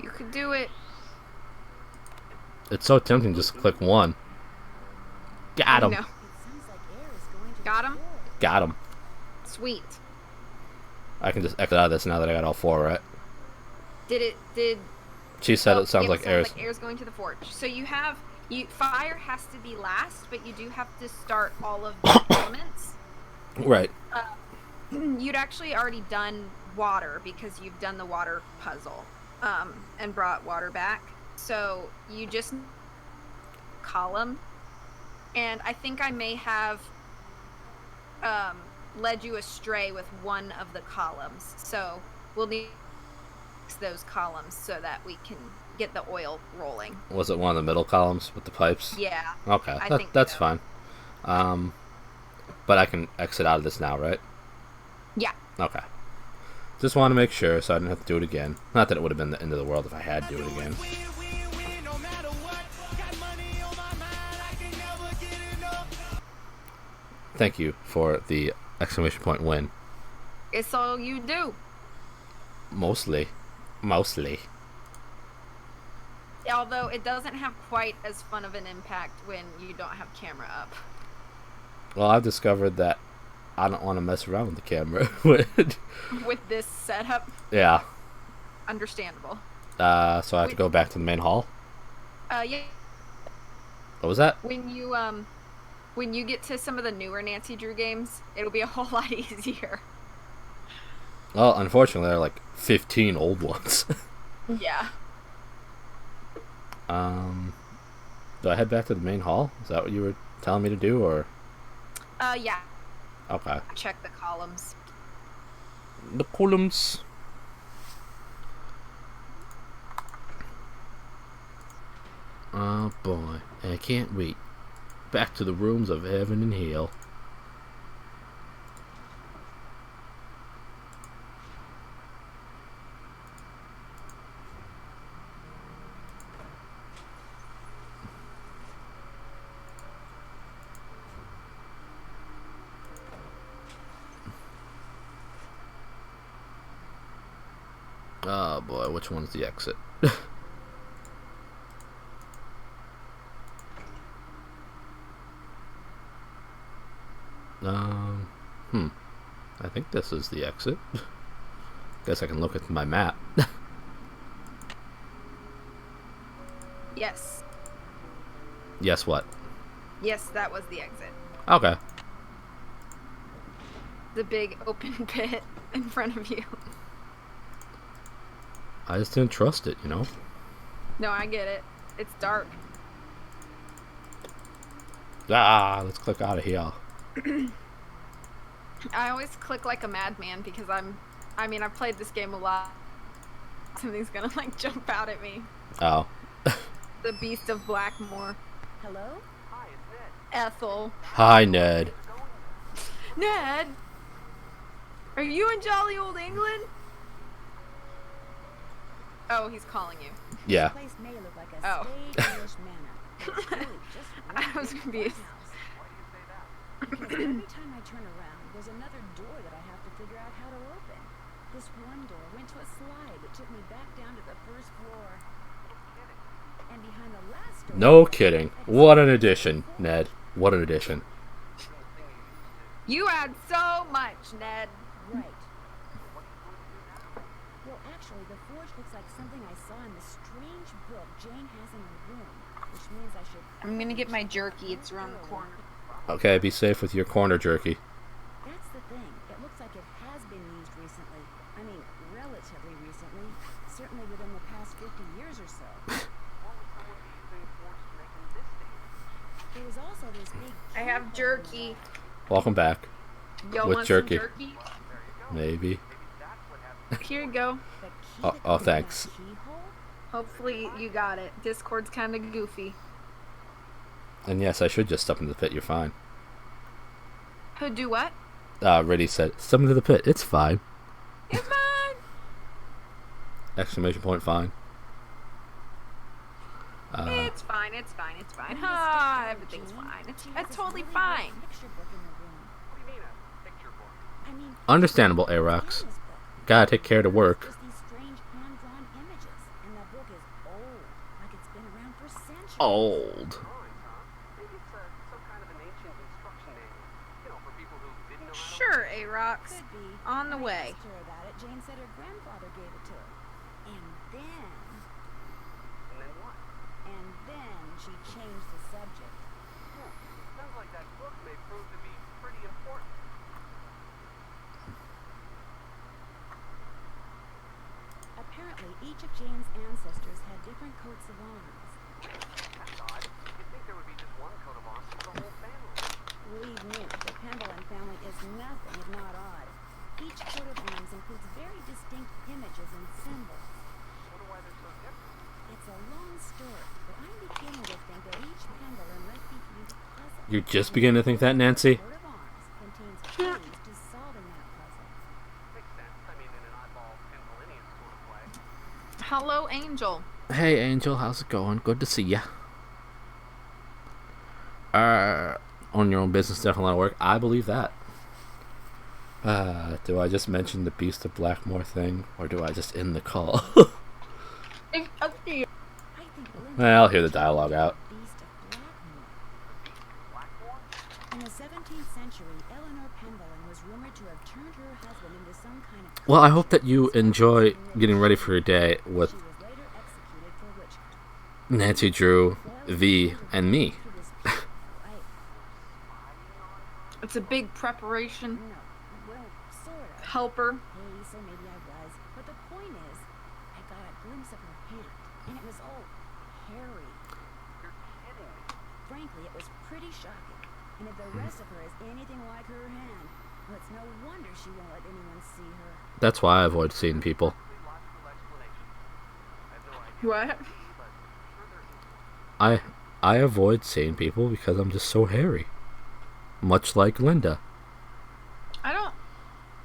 You could do it. It's so tempting just to click one. Got him. No. It sounds like air is going to Got the him? floor. Got him. Sweet. I can just exit out of this now that I got all 4 right. Did She said oh, it sounds yeah, like air's. air's going to the forge. So you have fire has to be last, but you do have to start all of the elements. Right. You'd actually already done water because you've done the water puzzle, and brought water back. So you just column, and I think I may have led you astray with one of the columns. So we'll need those columns so that we can get the oil rolling. Was it one of the middle columns with the pipes? Yeah. Okay, I think that's so. fine. But I can exit out of this now, right? Yeah. Okay. Just want to make sure so I didn't have to do it again. Not that it would have been the end of the world if I had to do it again. Thank you for the exclamation point win. It's all you do. Mostly. Although it doesn't have quite as fun of an impact when you don't have camera up. Well, I've discovered that I don't want to mess around with the camera. With this setup, Yeah. understandable. So I have to go back to the main hall? Yeah. What was that? When you get to some of the newer Nancy Drew games, it'll be a whole lot easier. Well, unfortunately, there are like 15 old ones. Yeah. Do I head back to the main hall? Is that what you were telling me to do, or? Yeah. Okay. Check the columns. The columns. Oh boy, I can't wait. Back to the rooms of heaven and hell. Oh boy, which one's the exit? I think this is the exit. Guess I can look at my map. Yes. Yes, what? Yes, that was the exit. Okay. The big open pit in front of you. I just didn't trust it, you know? No, I get it. It's dark. Let's click out of here. I always click like a madman because I've played this game a lot. Something's gonna like jump out at me. Oh. The Beast of Blackmore. Hello? Ethel. Hi, Ned. Ned! Are you in jolly old England? Oh, he's calling you. Yeah. This place may look like a Oh. staid English manor, but it's really just one I was big confused. farmhouse. Because every time I turn around, there's another door that I have to figure out how to open. This one door went to a slide that took me back down to the first floor. And behind the last door... No kidding. What an addition, Ned. What an addition. You add so much, Ned. Right. Well, actually, the forge looks like something I saw in the strange book Jane has in her room, which means I should... I'm gonna get my jerky. It's around the corner. Okay, be safe with your corner jerky. That's the thing. It looks like it has been used recently. I mean, relatively recently. Certainly within the past 50 years or so. There was also this big... I have jerky. Welcome back. Y'all With want jerky. some jerky? Maybe. Here you go. The key Oh, that oh, goes in that thanks. keyhole? Hopefully you got it. Discord's kind of goofy. And yes, I should just step into the pit. You're fine. Who do what? Reddy said, step into the pit. It's fine. It's fine. Exclamation point, fine. It's fine. It's fine. It's fine. When we Ah, stepped out, everything's Jane, fine. she It's had this totally really fine. great picture book in her room. I mean, Understandable, it's a Arox. canvas book. Gotta take care to work. Just these strange hand-drawn images, and that book is old, like it's been around for centuries. Old. Sure, A-Rocks. Could be. On the When I way. asked her about it, Jane said her grandfather gave it to her. And then... And then she changed the subject. Sounds like that book may prove to be pretty important. Apparently, each of Jane's ancestors had different coats of arms. That's odd. You'd think there would be just one coat of arms for the whole family. Believe me, the Pemberlin family is nothing if not odd. Each coat of arms includes very distinct images and symbols. Wonder why they're so different. It's a long story, but I'm beginning to think that each Pemberlin left behind a puzzle. You're just beginning to think that, Nancy? Coat of arms contains clues to solving that puzzle. Makes sense. I mean, in an eyeball Pennsylvania sort of way. Hello, Angel. Hey, Angel, how's it going? Good to see ya. On your own business, definitely a lot of work. I believe that. Do I just mention the Beast of Blackmore thing, or do I just end the call? It's up to you. I think Linda Well, I'll hear the dialogue out. Beast of Blackmore. In the 17th century, Eleanor Pemberlin was rumored to have turned her husband into some kind of... Well, I hope that you enjoy getting ready for your day with She was later executed for witchcraft. Nancy Drew, V, and me. To this people, It's a big preparation. no, well, sort of. Helper. Hey, so maybe I was. But the point is, I got a glimpse of her hand, and it was all hairy. You're kidding me. Frankly, it was pretty shocking. And if the rest of her is anything like her hand, well, it's no wonder she won't let anyone see her. That's why I avoid seeing people. Complete logical explanation. I have no idea, What? but sure there is. I avoid seeing people because I'm just so hairy. Much like Linda.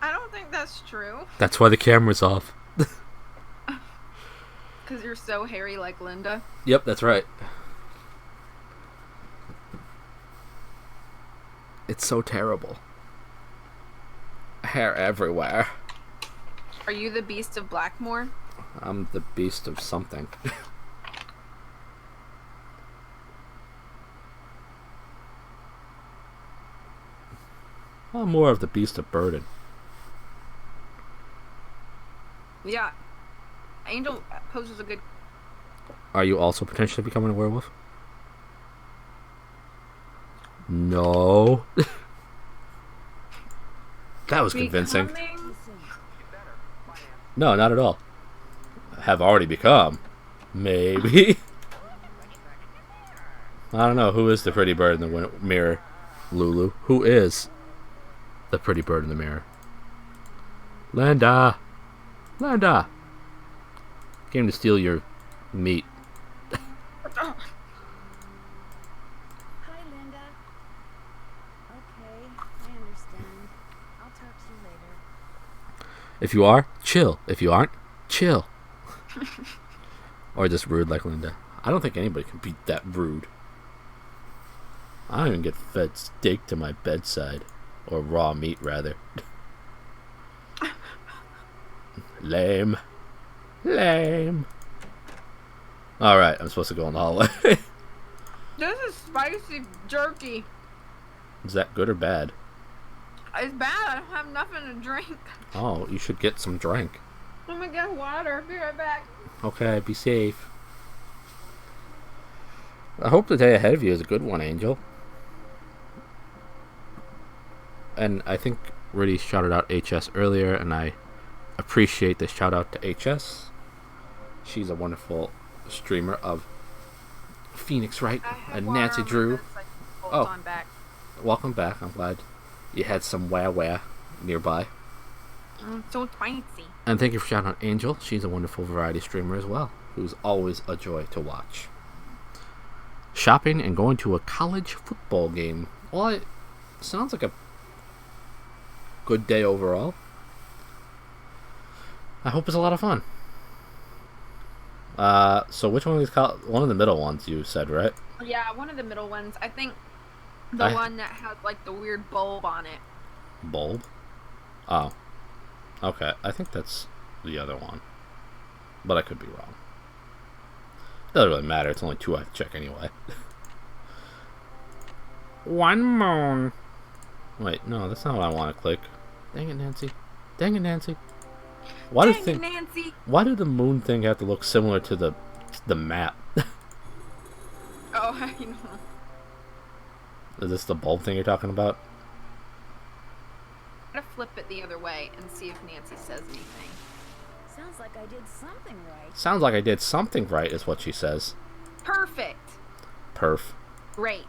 I don't think that's true. That's why the camera's off. Because you're so hairy like Linda. Yep, that's right. It's so terrible. Hair everywhere. Are you the Beast of Blackmore? I'm the beast of something. I'm more of the beast of burden. Yeah. Angel poses a good... Are you also potentially becoming a werewolf? No. That was convincing. Becoming- No, not at all. Have already become. Maybe. I don't know. Who is the pretty bird in the mirror? Lulu. Who is the pretty bird in the mirror? Linda. Linda. Came to steal your meat. Hi, Linda. Okay, I understand. I'll talk to you later. If you are, chill. If you aren't, chill. Or just rude like Linda. I don't think anybody can be that rude. I don't even get fed steak to my bedside. Or raw meat, rather. Lame. Lame. Alright, I'm supposed to go in the hallway. This is spicy jerky. Is that good or bad? It's bad. I don't have nothing to drink. Oh, you should get some drink. I'm gonna get water. Be right back. Okay, be safe. I hope the day ahead of you is a good one, Angel. And I think Rudy shouted out HS earlier, and I appreciate the shout out to HS. She's a wonderful streamer of Phoenix Wright I have and water Nancy on my Drew. bedside. Oh. Hold on back. Welcome back. I'm glad you had some wah nearby. So spicy. And thank you for shouting out Angel. She's a wonderful variety streamer as well, who's always a joy to watch. Shopping and going to a college football game. Well, it sounds like a good day overall. I hope it's a lot of fun. So which one of these one of the middle ones you said, right? Yeah, one of the middle ones. I think the one that has like the weird bulb on it. Bulb? Oh. Okay, I think that's the other one. But I could be wrong. Doesn't really matter. It's only 2 I have to check anyway. One moon. Wait, no, that's not what I want to click. Dang it, Nancy. Dang it, Nancy. Why Dang it, Nancy. Why did the moon thing have to look similar to the map? Oh, I know. Is this the bulb thing you're talking about? I'm gonna flip it the other way and see if Nancy says anything. Sounds like I did something right. Sounds like I did something right, is what she says. Perfect. Perf. Great.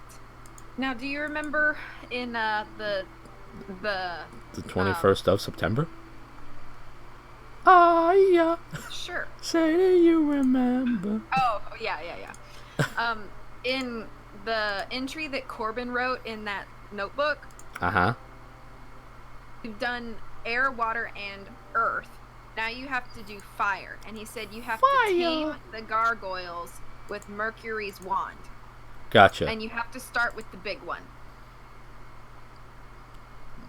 Now, do you remember in the The 21st of September? Ah, yeah. Sure. Say that you remember. Oh, yeah. In the entry that Corbin wrote in that notebook, Uh-huh. you've done air, water, and earth. Now you have to do fire. And he said you have to tame the gargoyles with Mercury's wand. Gotcha. And you have to start with the big one.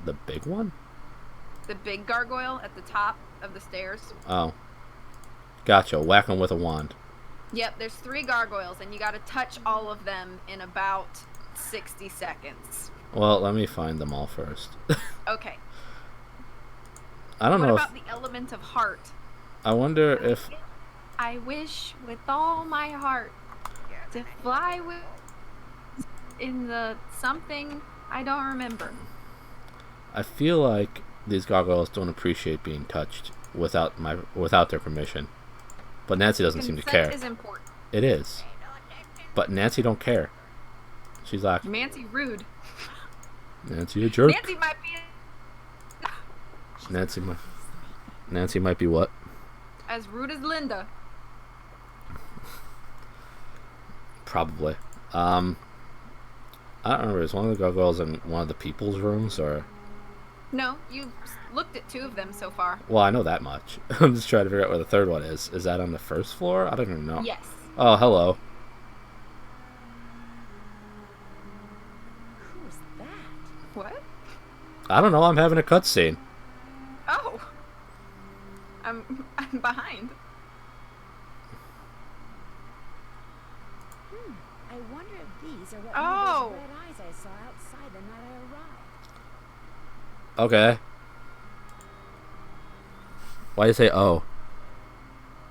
The big one? The big gargoyle at the top of the stairs. Oh. Gotcha. Whack 'em with a wand. Yep, there's 3 gargoyles, and you gotta touch all of them in about 60 seconds. Well, let me find them all first. Okay. I don't What know about the element of heart? I wonder if... I wish with all my heart to fly with in the something I don't remember. I feel like these gargoyles don't appreciate being touched without their permission. But Nancy doesn't seem to care. Consent is important. It is. But Nancy don't care. She's like, Nancy rude. Nancy a jerk. Nancy might be Nancy might be what? as rude as Linda. Probably. I don't remember. Is one of the gargoyles in one of the people's rooms, or? No, you looked at 2 of them so far. Well, I know that much. I'm just trying to figure out where the third one is. Is that on the first floor? I don't even know. Yes. Oh, hello. Who's that? What? I don't know. I'm having a cutscene. Oh. I'm behind. I wonder if these are what Oh. those red eyes I saw outside the night I arrived. Okay. Why do you say oh?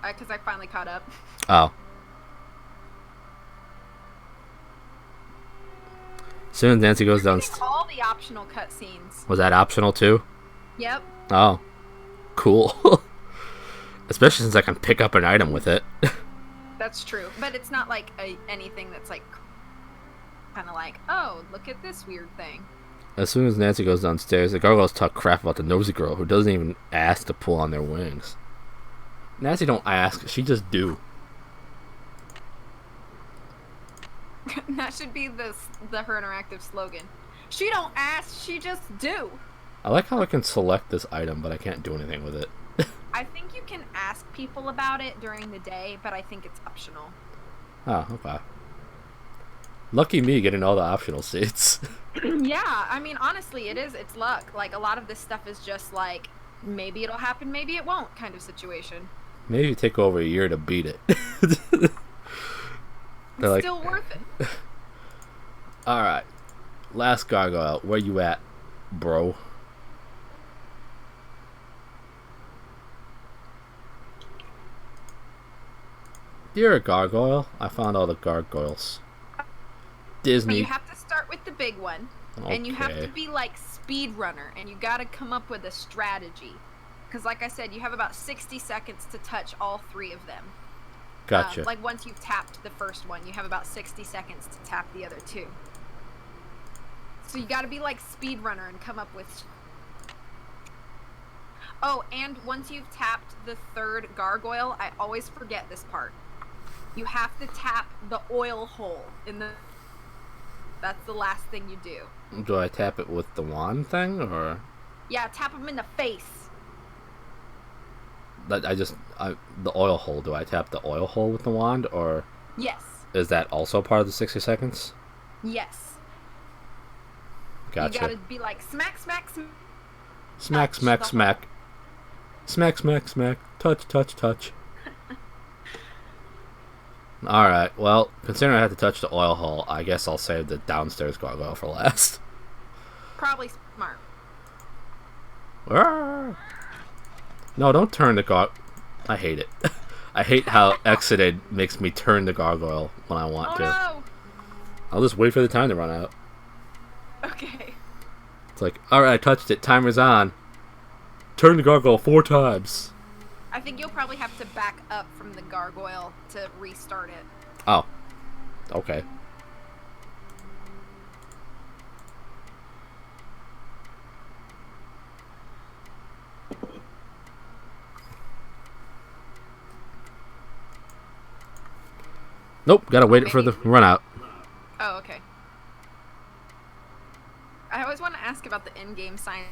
Because I finally caught up. Oh. As soon as Nancy goes down... Getting all the optional cutscenes. Was that optional too? Yep. Oh. Cool. Especially since I can pick up an item with it. That's true. But it's not like anything that's like kind of like, oh, look at this weird thing. As soon as Nancy goes downstairs, the gargoyles talk crap about the nosy girl who doesn't even ask to pull on their wings. Nancy don't ask, she just do. That should be the Her Interactive slogan. She don't ask, she just do. I like how I can select this item, but I can't do anything with it. I think you can ask people about it during the day, but I think it's optional. Oh, okay. Lucky me getting all the optional seats. Yeah, I mean, honestly, it's luck. Like, a lot of this stuff is just like, maybe it'll happen, maybe it won't kind of situation. Maybe it take over a year to beat it. It's like, still worth it. alright. Last gargoyle, where you at, bro? You're a gargoyle. I found all the gargoyles. But Disney. you have to start with the big one. And you have to Okay. be like speedrunner, and you got to come up with a strategy. Because, like I said, you have about 60 seconds to touch all 3 of them. Gotcha. Like, once you've tapped the first one, you have about 60 seconds to tap the other 2. So you got to be like speedrunner and come up with... Oh, and once you've tapped the 3rd gargoyle, I always forget this part. You have to tap the oil hole in the... That's the last thing you do. Do I tap it with the wand thing, or? Yeah, tap him in the face. The oil hole. Do I tap the oil hole with the wand, or Yes. is that also part of the 60 seconds? Yes. Gotcha. You gotta be like smack, smack, smack. Smack, touch smack, the smack. Smack, smack, smack. Touch, touch, touch. Alright, well, considering I had to touch the oil hole, I guess I'll save the downstairs gargoyle for last. Probably smart. Arrgh. No, don't turn the I hate it. I hate how Exited makes me turn the gargoyle when I want Oh to. no! I'll just wait for the time to run out. Okay. It's like, alright, I touched it, timer's on. Turn the gargoyle 4 times. I think you'll probably have to back up from the gargoyle to restart it. Oh. Okay. Nope, gotta wait for the run out. Oh, okay. I always want to ask about the in-game sign,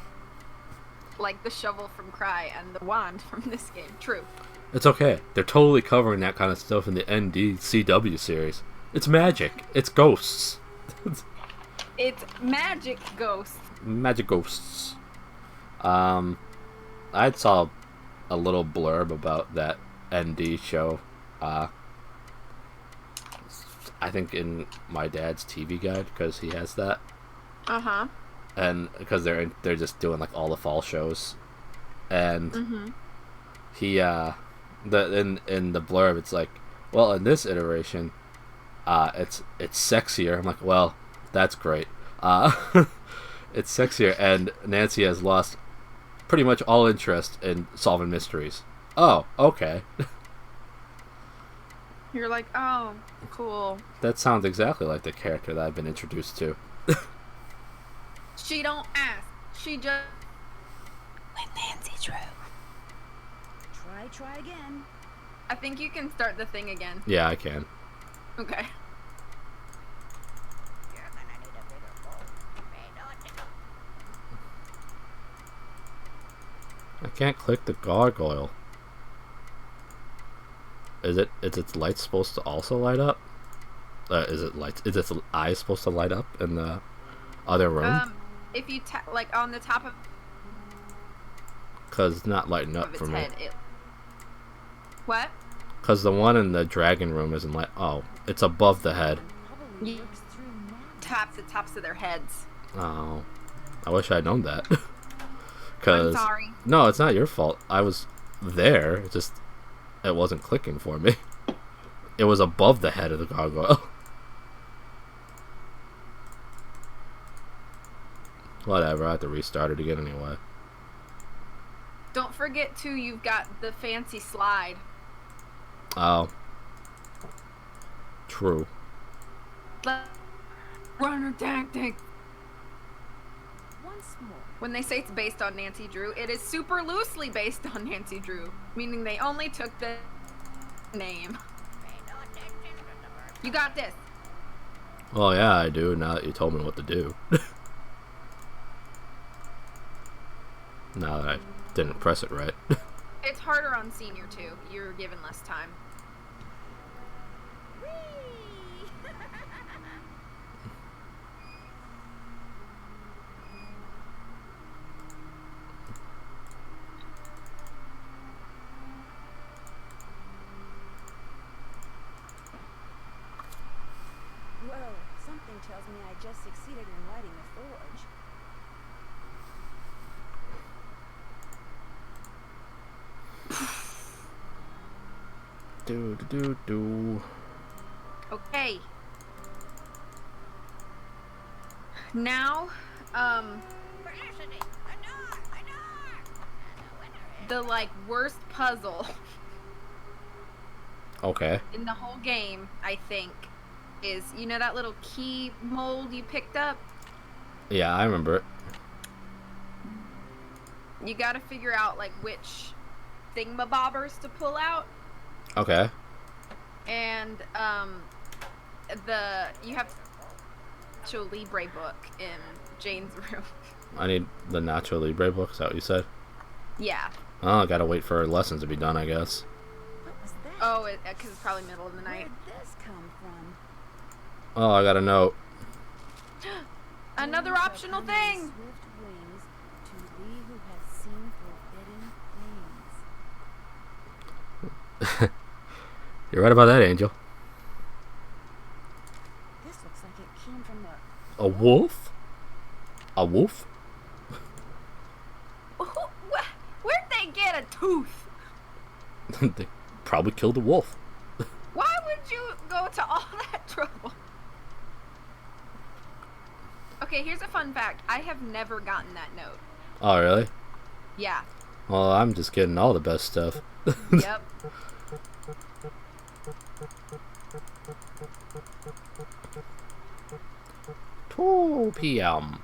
like the shovel from Cry and the wand from this game. True. It's okay. They're totally covering that kind of stuff in the NDCW series. It's magic. It's ghosts. It's magic ghost. Magic ghosts. I saw a little blurb about that ND show. I think in my dad's TV guide, because he has that, Uh-huh. and because they're just doing like all the fall shows, and he in the blurb it's like, well, in this iteration, it's sexier. I'm like, well, that's great. It's sexier, and Nancy has lost pretty much all interest in solving mysteries. Oh, okay. You're like, oh, cool. That sounds exactly like the character that I've been introduced to. She don't ask. She just... With Nancy Drew. Try again. I think you can start the thing again. Yeah, I can. Okay. I can't click the gargoyle. Is its light supposed to also light up? Is its eye supposed to light up in the other room? If you like on the top of Cause it's not lighting up its for me. head, What? Cause the one in the dragon room isn't light. Oh, it's above the head. Probably works through now. Taps the tops of their heads. Oh, I wish I'd known that. I'm Cause sorry. no, it's not your fault. I was there. It wasn't clicking for me. It was above the head of the gargoyle. Whatever, I have to restart it again anyway. Don't forget too, you've got the fancy slide. Oh. True. Runner tactic. Once more. When they say it's based on Nancy Drew, it is super loosely based on Nancy Drew, meaning they only took the name. You got this. Well, yeah, I do, now that you told me what to do. Now that I didn't press it right. It's harder on senior too. You're given less time. Whoa, something tells me I just succeeded in lighting the forge. Do. Okay. Now, the like worst puzzle Okay. in the whole game, I think, is that little key mold you picked up? Yeah, I remember it. You gotta figure out like which thingamabobbers to pull out, Okay. and you have Nacho Libre book in Jane's room. I need the Nacho Libre book, is that what you said? Yeah. Oh, I gotta wait for lessons to be done, I guess. What was that? Oh, because it's probably middle of the night. Where'd this come from? Oh, I got a note. Another optional thing. Swift wings to thee who has seen forbidden things. You're right about that, Angel. A wolf? A wolf? Where'd they get a tooth? They probably killed a wolf. Why would you go to all that trouble? Okay, here's a fun fact. I have never gotten that note. Oh, really? Yeah. Well, I'm just getting all the best stuff. Yep. 2 p.m.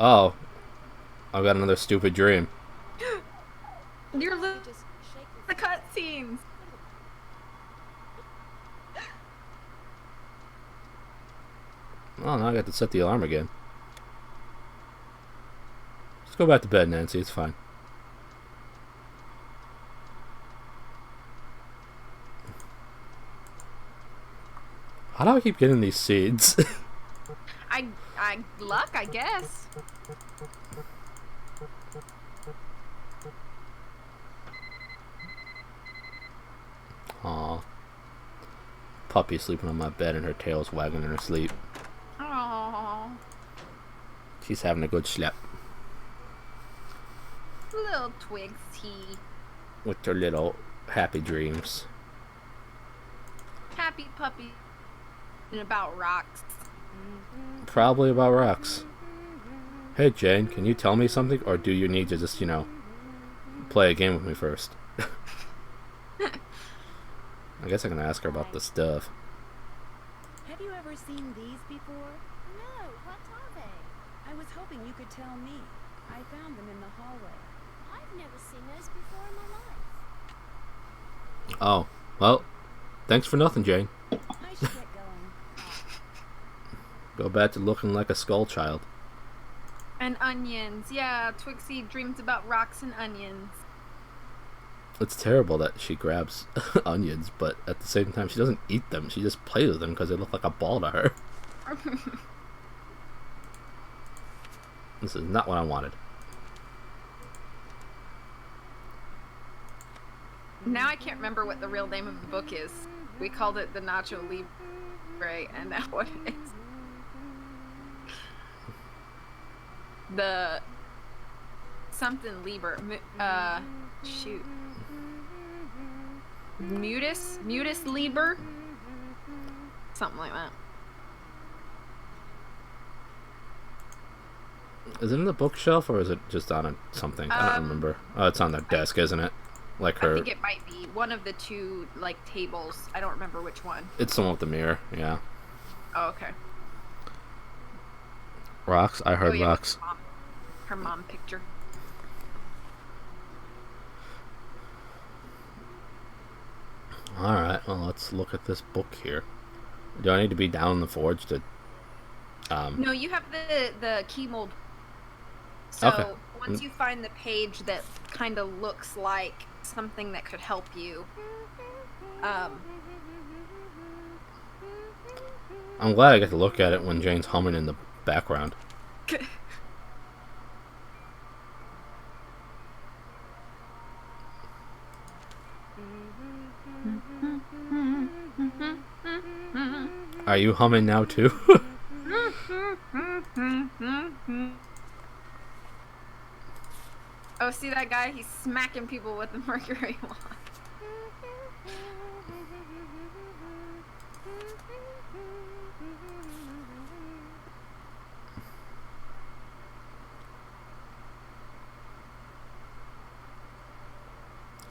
Oh. I've got another stupid dream. You're You just shake the cutscenes. Oh, now I got to set the alarm again. Just go back to bed, Nancy. It's fine. How do I keep getting these seeds? I luck, I guess. Aw. Puppy sleeping on my bed and her tail's wagging in her sleep. Aww. She's having a good sleep. Little Twigs tea. With her little happy dreams. Happy puppy. And about rocks. Probably about rocks. Hey Jane, can you tell me something? Or do you need to just, play a game with me first? I guess I can ask her about the stuff. Have you ever seen these before? No, what are they? I was hoping you could tell me. I found them in the hallway. I've never seen those before in my life. Oh, well, thanks for nothing, Jane. I should get going. Go back to looking like a skull child. And onions. Yeah, Twixie dreams about rocks and onions. It's terrible that she grabs onions, but at the same time, she doesn't eat them. She just plays with them because they look like a ball to her. This is not what I wanted. Now I can't remember what the real name of the book is. We called it the Nacho Libre, and now what it is. The something Liber. Shoot. Mutus Liber? Something like that. Is it in the bookshelf or is it just on something? I don't remember. Oh, it's on the desk, isn't it? Like her. I think it might be one of the two, tables. I don't remember which one. It's the one with the mirror, yeah. Oh, okay. Rocks? I heard Oh, yeah, rocks. her mom picture. Alright, well, let's look at this book here. Do I need to be down in the forge to... No, you have the key mold. So Okay. once you find the page that kind of looks like something that could help you, I'm glad I get to look at it when Jane's humming in the background. Are you humming now too? Oh, see that guy? He's smacking people with the mercury wand.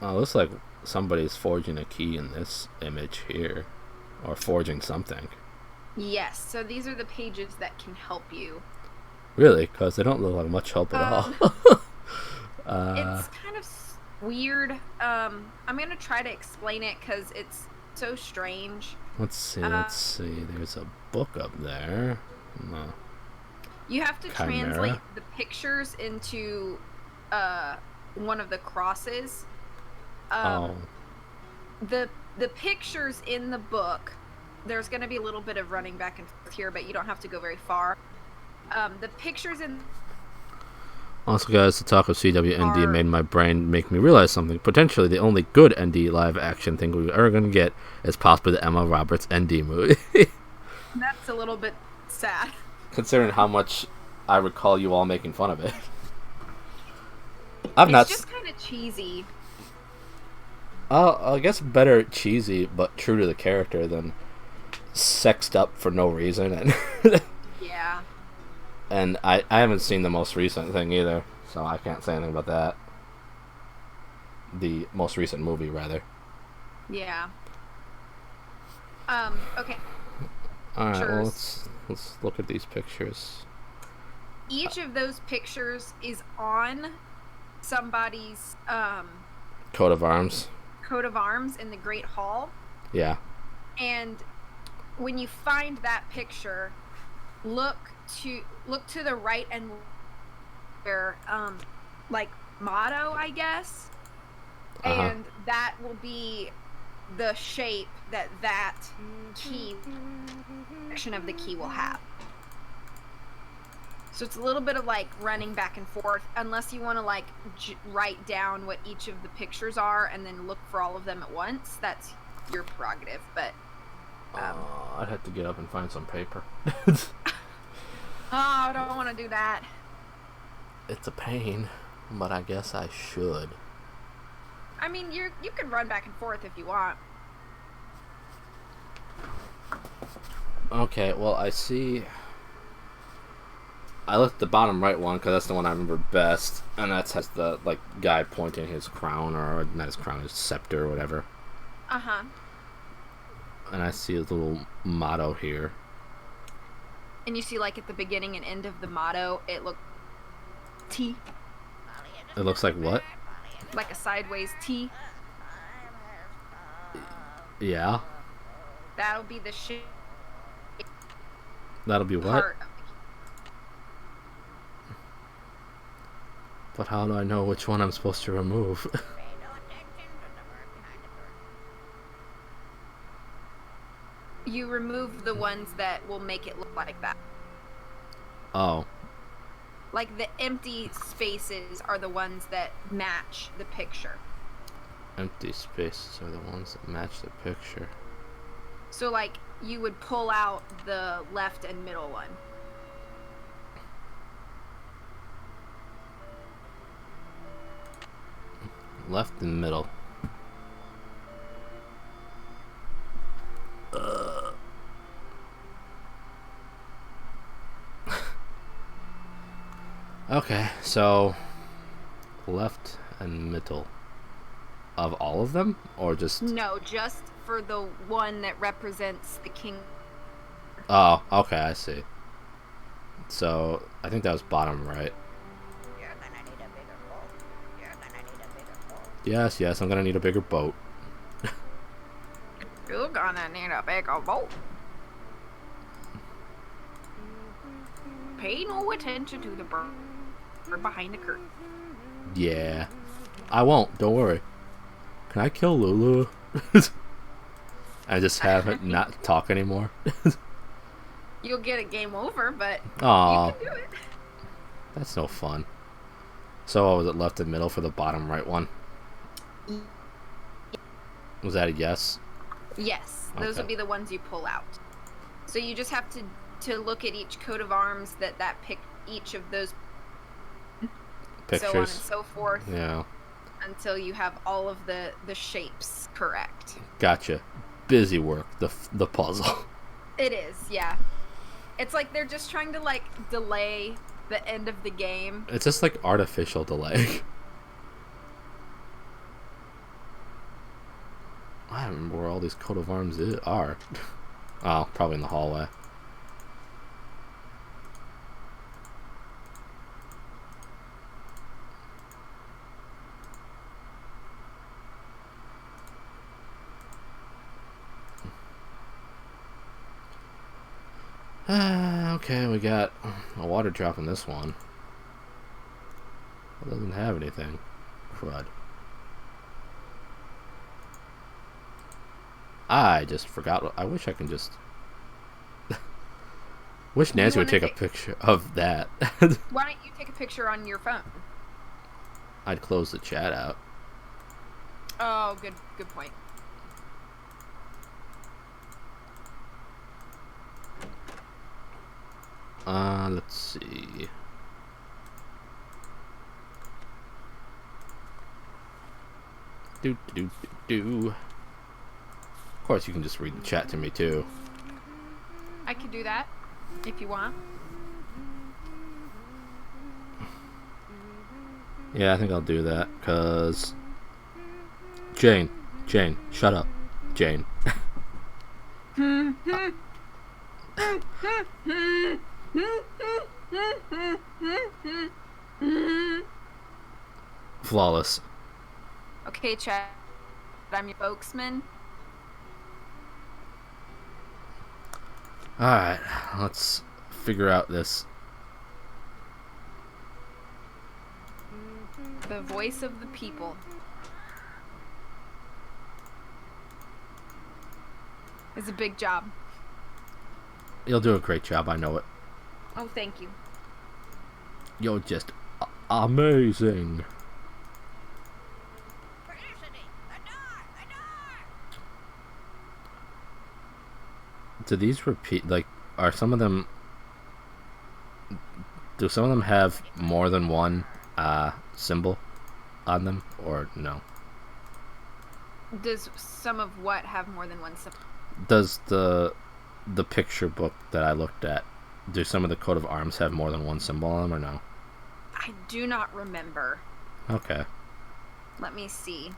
Oh, it looks like somebody's forging a key in this image here. Or forging something. Yes, so these are the pages that can help you. Really? Because they don't look like much help at all. It's kind of weird. I'm going to try to explain it because it's so strange. Let's see. There's a book up there. No. You have to Chimera? translate the pictures into one of the crosses. The pictures in the book, there's going to be a little bit of running back and forth here, but you don't have to go very far. The pictures in... Also, guys, the talk of CWND made my brain make me realize something. Potentially, the only good ND live action thing we're ever going to get is possibly the Emma Roberts ND movie. That's a little bit sad. considering how much I recall you all making fun of it. I've It's not. just kind of cheesy. I guess better cheesy, but true to the character than sexed up for no reason. And Yeah. and I haven't seen the most recent thing either, so I can't say anything about that. The most recent movie, rather. Yeah. Okay. All right, well Pictures. let's look at these pictures. Each of those pictures is on somebody's Coat of arms. coat of arms in the Great Hall. Yeah. And when you find that picture, look to the right and their like motto, I guess. Uh-huh. And that will be the shape that key section of the key will have. So it's a little bit of like running back and forth, unless you want to like write down what each of the pictures are and then look for all of them at once. That's your prerogative, but I'd have to get up and find some paper. I don't want to do that. It's a pain, but I guess I should. I mean, you can run back and forth if you want. Okay, well, I see. I left the bottom right one because that's the one I remember best, and that has the like guy pointing his crown, or not his crown, his scepter, or whatever. Uh-huh. And I see a little motto here. And you see, like, at the beginning and end of the motto, it looks T, It looks like what? like a sideways T. Yeah, That'll be the shape that'll be what? part of the But how do I know which one I'm supposed to remove? You remove the ones that will make it look like that. Oh, Like, the empty spaces are the ones that match the picture. empty spaces are the ones that match the picture. So, like, you would pull out the left and middle one. Left and middle. Okay, so left and middle of all of them, or just? No, just for the one that represents the king. Oh, okay, I see. So I think that was bottom right. You're gonna need a bigger boat. You're gonna need a bigger boat. Yes, I'm gonna need a bigger boat. You're gonna need a bigger boat. Pay no attention to the bird behind the curtain. Yeah, I won't. Don't worry. Can I kill Lulu? I just have it not talk anymore. You'll get a game over, but Aw, you can do it. that's no fun. So what was it, left and middle for the bottom right one? Was that a yes? Yes, those Okay. would be the ones you pull out. So you just have to look at each coat of arms that pick each of those, Pictures. so on and so forth, Yeah, until you have all of the shapes correct. gotcha. Busy work. The puzzle. It is, yeah. It's like they're just trying to like delay the end of the game. It's just like artificial delay. I don't remember where all these coat of arms are. Oh, probably in the hallway. Okay, we got a water drop in this one. It doesn't have anything. Crud. I just forgot. I wish I can just. Wish Nancy would wanna take a picture of that. Why don't you take a picture on your phone? I'd close the chat out. Oh, good point. Let's see. Do. Of course, you can just read the chat to me too. I could do that if you want. Yeah, I think I'll do that, cause Jane, shut up, Jane. Flawless. Okay, chat. I'm your spokesman. Alright, let's figure out this. The voice of the people. It's a big job. You'll do a great job, I know it. Oh, thank you. You're just amazing. Do these repeat, like, are some of them, do some of them have more than one symbol on them, or no? Does some of what have more than one symbol? Does the picture book that I looked at, do some of the coat of arms have more than one symbol on them, or no? I do not remember. Okay. Let me see.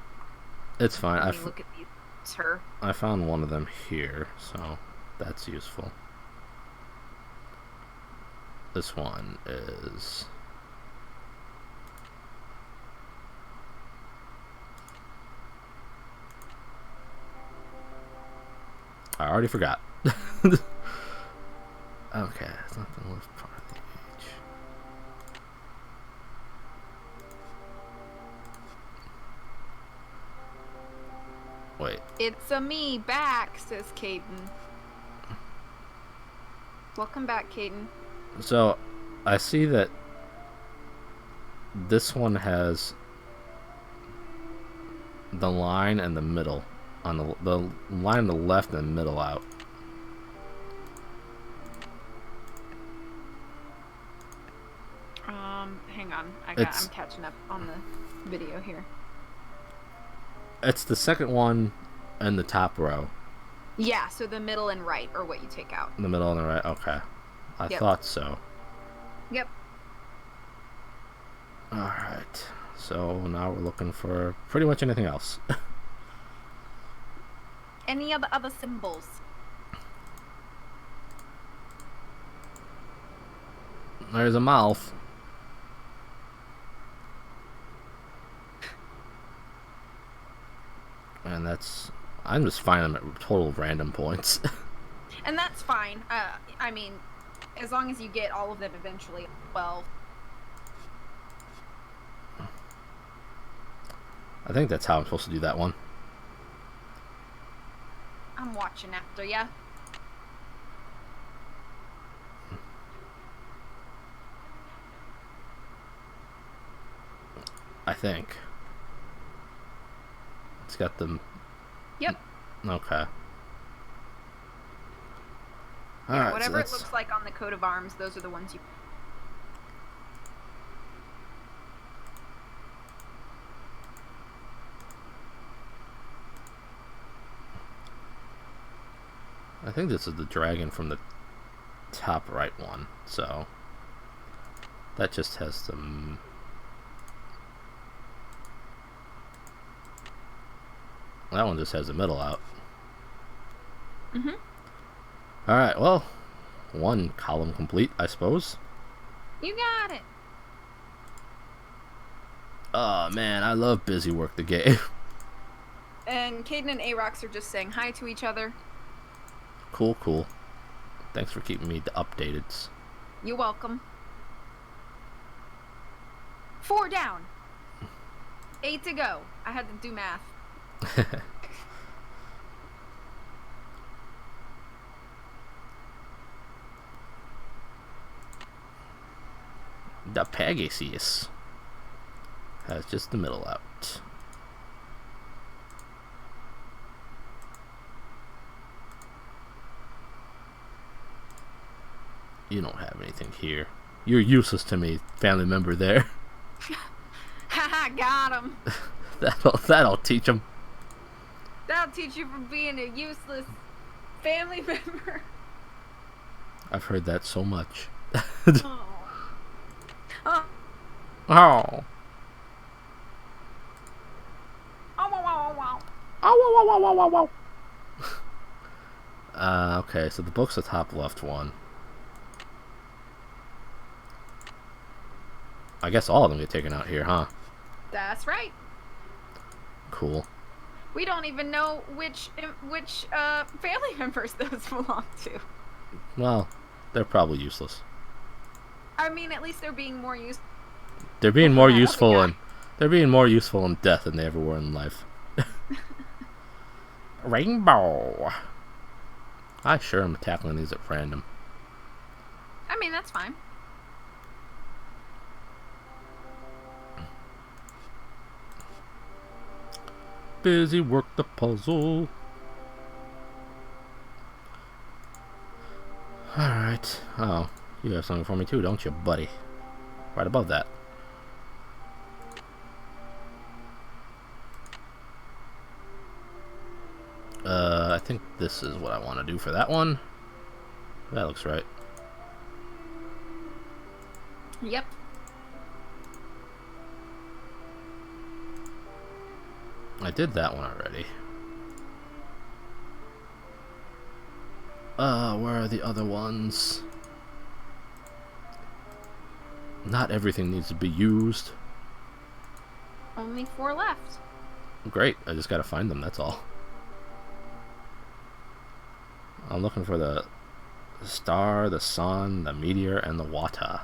It's fine. Let me look at these. Her. I found one of them here, so that's useful. This one is... I already forgot. Okay, it's not the left part of the page. Wait. It's a me back, says Caden. Welcome back, Caden. So, I see that this one has the line and the middle on the line on the left and the middle out. Hang on. I'm catching up on the video here. It's the second one and the top row. Yeah, so the middle and right are what you take out. The middle and the right. Okay. I Yep. thought so. Yep. Alright. So now we're looking for pretty much anything else. Any of the other symbols? There's a mouth. And that's... I'm just finding them at total random points. And that's fine. I mean, as long as you get all of them eventually. Well, I think that's how I'm supposed to do that one. I'm watching after ya. I think. It's got them... Yep. Okay. Yeah, Alright, whatever it looks like on the coat of arms, those are the ones you... I think this is the dragon from the top right one, so that just has some... That one just has the middle out. Mm-hmm. Alright, well, one column complete, I suppose. You got it. Oh man, I love Busy Work the game. And Caden and Arox are just saying hi to each other. Cool. Thanks for keeping me updated. You're welcome. 4 down. 8 to go. I had to do math. The Pegasus has just the middle out. You don't have anything here. You're useless to me, family member there. Haha, got him. That'll teach him. That'll teach you from being a useless family member. I've heard that so much. Oh. Oh. Oh. Oh, wow, wow, wow. Oh, wow, wow, wow, wow, wow. Okay, so the book's the top left one. I guess all of them get taken out here, huh? That's right. Cool. We don't even know which family members those belong to. Well, they're probably useless. I mean, at least they're being more useful. They're being more that other useful guy. in they're being more useful in death than they ever were in life. Rainbow. I sure am tackling these at random. I mean, that's fine. Busy work the puzzle. Alright. Oh, you have something for me too, don't you, buddy? Right above that. I think this is what I want to do for that one. That looks right. Yep. I did that one already. Where are the other ones? Not everything needs to be used. Only 4 left. Great, I just gotta find them, that's all. I'm looking for the star, the sun, the meteor, and the water.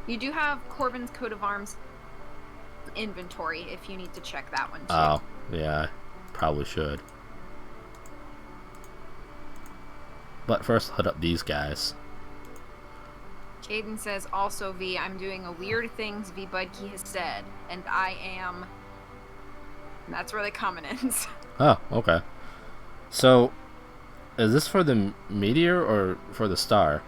You do have Corbin's coat of arms inventory if you need to check that one too. Oh, yeah, probably should. But first, hit up these guys. Caden says, also V, I'm doing a weird things V Budkey has said, and I am. And that's where the comment ends. Oh, okay. So, is this for the meteor or for the star?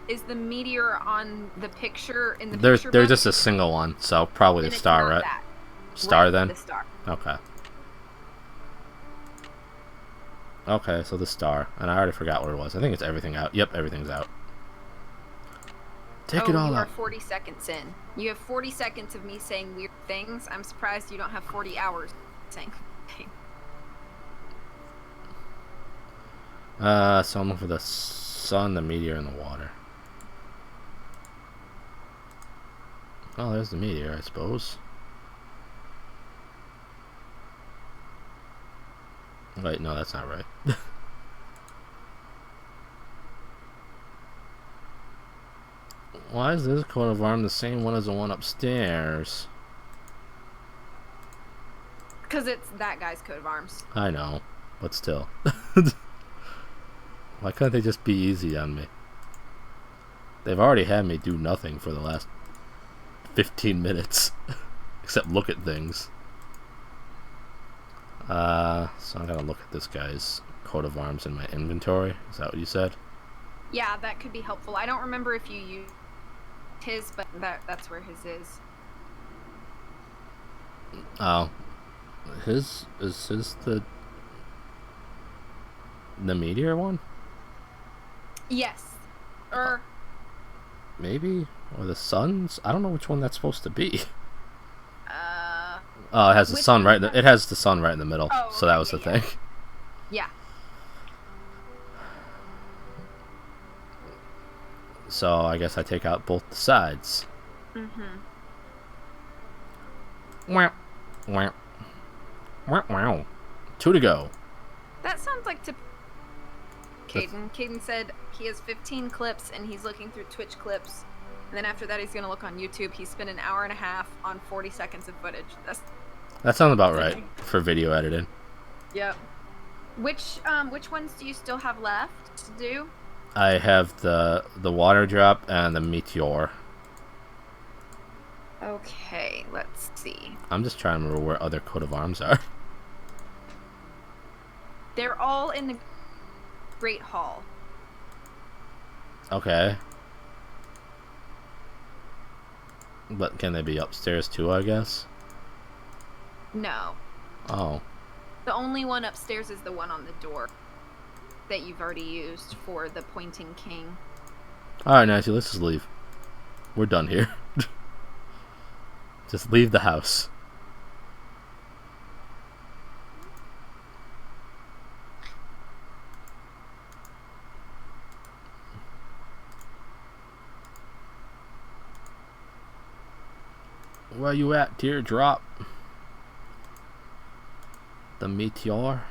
Is the meteor on the picture in the There's picture book? just a single one, so probably Then the it's star, not right? that. Star Right, then? The star. Okay. Okay, so the star. And I already forgot what it was. I think it's everything out. Yep, everything's out. Take it all you are out. 40 seconds in. You have 40 seconds of me saying weird things. I'm surprised you don't have 40 hours saying things. So I'm looking for the sun, the meteor, and the water. Oh, there's the meteor, I suppose. Wait, no, that's not right. Why is this coat of arms the same one as the one upstairs? Because it's that guy's coat of arms. I know, but still. Why can't they just be easy on me? They've already had me do nothing for the last 15 minutes. Except look at things. So I'm gonna look at this guy's coat of arms in my inventory. Is that what you said? Yeah, that could be helpful. I don't remember if you used his, but that's where his is. Oh. Is his the meteor one? Yes. Or Maybe? Or the sun's? I don't know which one that's supposed to be. Oh, it has the which sun one? right. It has the sun right in the middle. Oh, so that okay, was the yeah, thing. yeah. So I guess I take out both the sides. Mm-hmm. Wow, wow, wow, wow. 2 to go. That sounds like to Caden. Caden said he has 15 clips and he's looking through Twitch clips. And then after that, he's going to look on YouTube. He spent an hour and a half on 40 seconds of footage. That sounds about right for video editing. Yep. Which ones do you still have left to do? I have the water drop and the meteor. Okay, let's see. I'm just trying to remember where other coat of arms are. They're all in the Great Hall. Okay. But can they be upstairs too, I guess? No. Oh. The only one upstairs is the one on the door that you've already used for the pointing king. Alright, Nancy, let's just leave. We're done here. Just leave the house. Where you at, Teardrop? The meteor?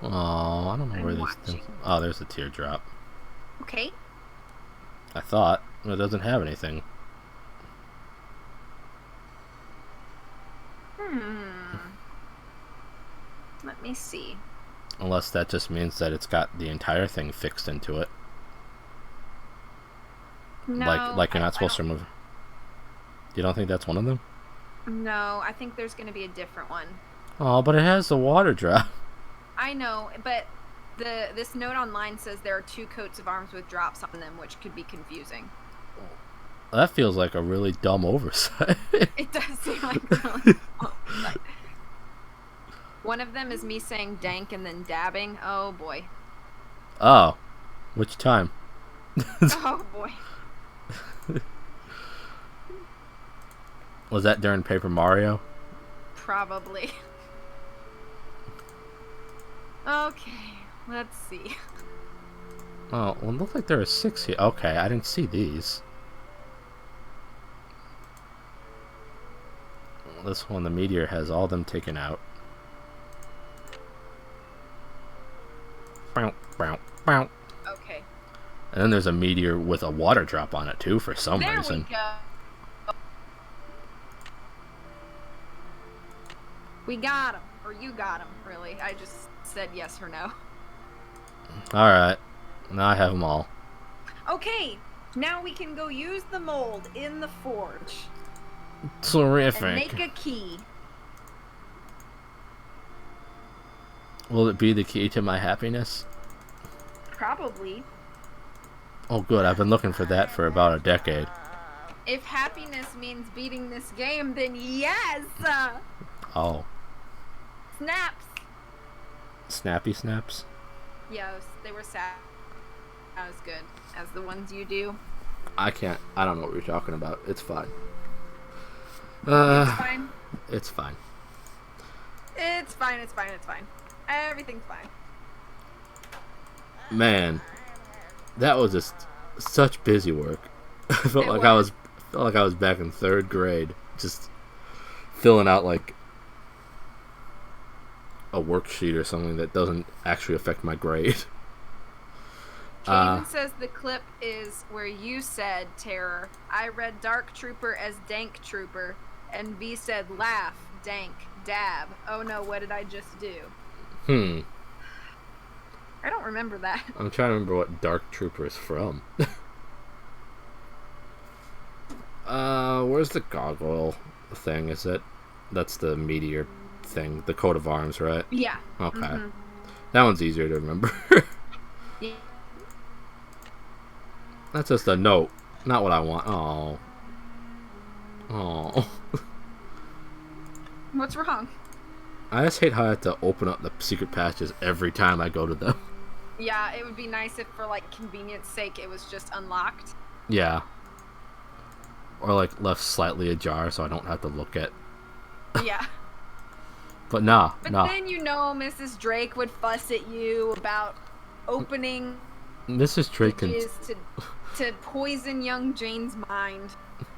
Oh, I don't know where I'm these things. Oh, there's a teardrop. Okay. I thought. It doesn't have anything. Let me see. Unless that just means that it's got the entire thing fixed into it. No. Like you're not supposed to remove. You don't think that's one of them? No, I think there's going to be a different one. Oh, but it has the water drop. I know, but this note online says there are 2 coats of arms with drops on them, which could be confusing. That feels like a really dumb oversight. It does seem like really dumb, but one of them is me saying dank and then dabbing. Oh boy. Oh. Which time? Oh boy. Was that during Paper Mario? Probably. Okay, let's see. Oh, well, it looked like there were 6 here. Okay, I didn't see these. This one, the meteor, has all them taken out. Bow, bow, bow. Okay. And then there's a meteor with a water drop on it, too, for some There reason. we go. We got him. Or you got him, really. I just said yes or no. Alright. Now I have them all. Okay, now we can go use the mold in the forge. Terrific. And make a key. Will it be the key to my happiness? Probably. Oh, good. I've been looking for that for about a decade. If happiness means beating this game, then yes! Oh. Snaps! Snappy snaps? Yes, they were sad. As good as the ones you do. I don't know what you're talking about. It's fine. It's fine. It's fine. It's fine, it's fine, it's fine. Everything's fine. Man, that was just such busy work. I felt It like was. I was back in 3rd grade, just filling out like a worksheet or something that doesn't actually affect my grade. Kaden says the clip is where you said terror. I read Dark Trooper as Dank Trooper, and V said laugh, dank, dab. Oh no, what did I just do? I don't remember that. I'm trying to remember what Dark Trooper is from. Where's the gargoyle thing? Is it? That's the meteor thing, the coat of arms, right? Yeah. Okay. That one's easier to remember. Yeah. That's just a note, not what I want. Oh. Oh. What's wrong? I just hate how I have to open up the secret patches every time I go to them. Yeah, it would be nice if for like convenience sake it was just unlocked. Yeah. Or like left slightly ajar so I don't have to look at. Yeah. But nah, But nah. then you know Mrs. Drake would fuss at you about opening Mrs. Drake can is to poison young Jane's mind.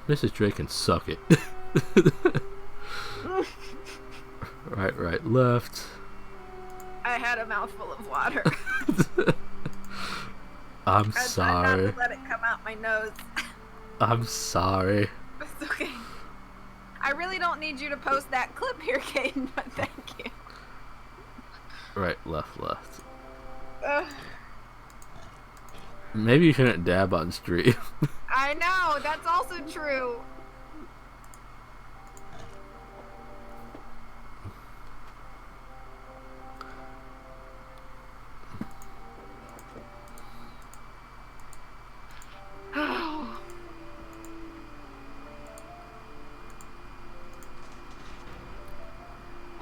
Mrs. Drake can suck it. Right, left. I had a mouthful of water. I'm I tried sorry. not to let it come out my nose. I'm sorry. It's okay. I really don't need you to post that clip here, Caden, but thank you. Right, left. Ugh. Maybe you shouldn't dab on stream. I know, that's also true.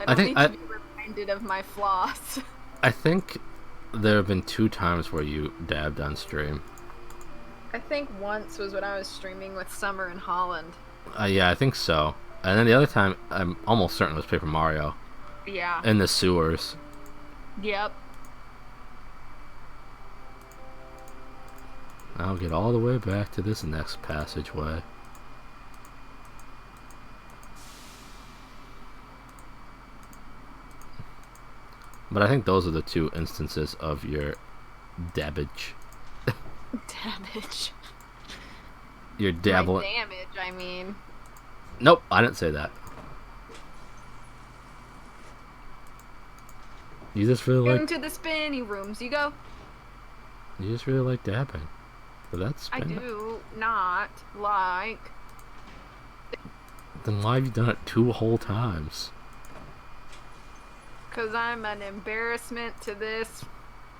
I think need to be reminded of my floss. I think there have been 2 times where you dabbed on stream. I think once was when I was streaming with Summer in Holland. Yeah, I think so. And then the other time, I'm almost certain it was Paper Mario. Yeah. In the sewers. Yep. I'll get all the way back to this next passageway. But I think those are the 2 instances of your dabbage. Damage. Your My dabbling. damage, I mean. Nope, I didn't say that. You just really like. Into the spinny rooms you go. You just really like dabbing. But that's. I do not like. Then why have you done it 2 whole times? Because I'm an embarrassment to this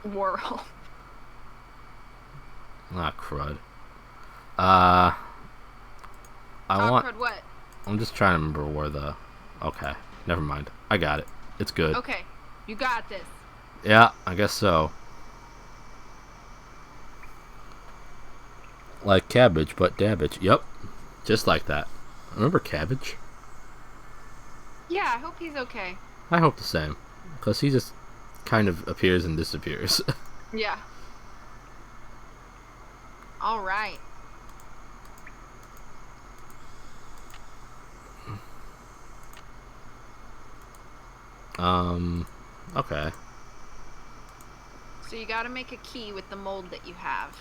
world. Ah, crud. I want. Crud what? I'm just trying to remember where the. Okay, never mind. I got it. It's good. Okay, you got this. Yeah, I guess so. Like cabbage, but dabbage. Yep, just like that. Remember cabbage? Yeah, I hope he's okay. I hope the same, because he just kind of appears and disappears. Yeah. All right. Okay. So you gotta make a key with the mold that you have.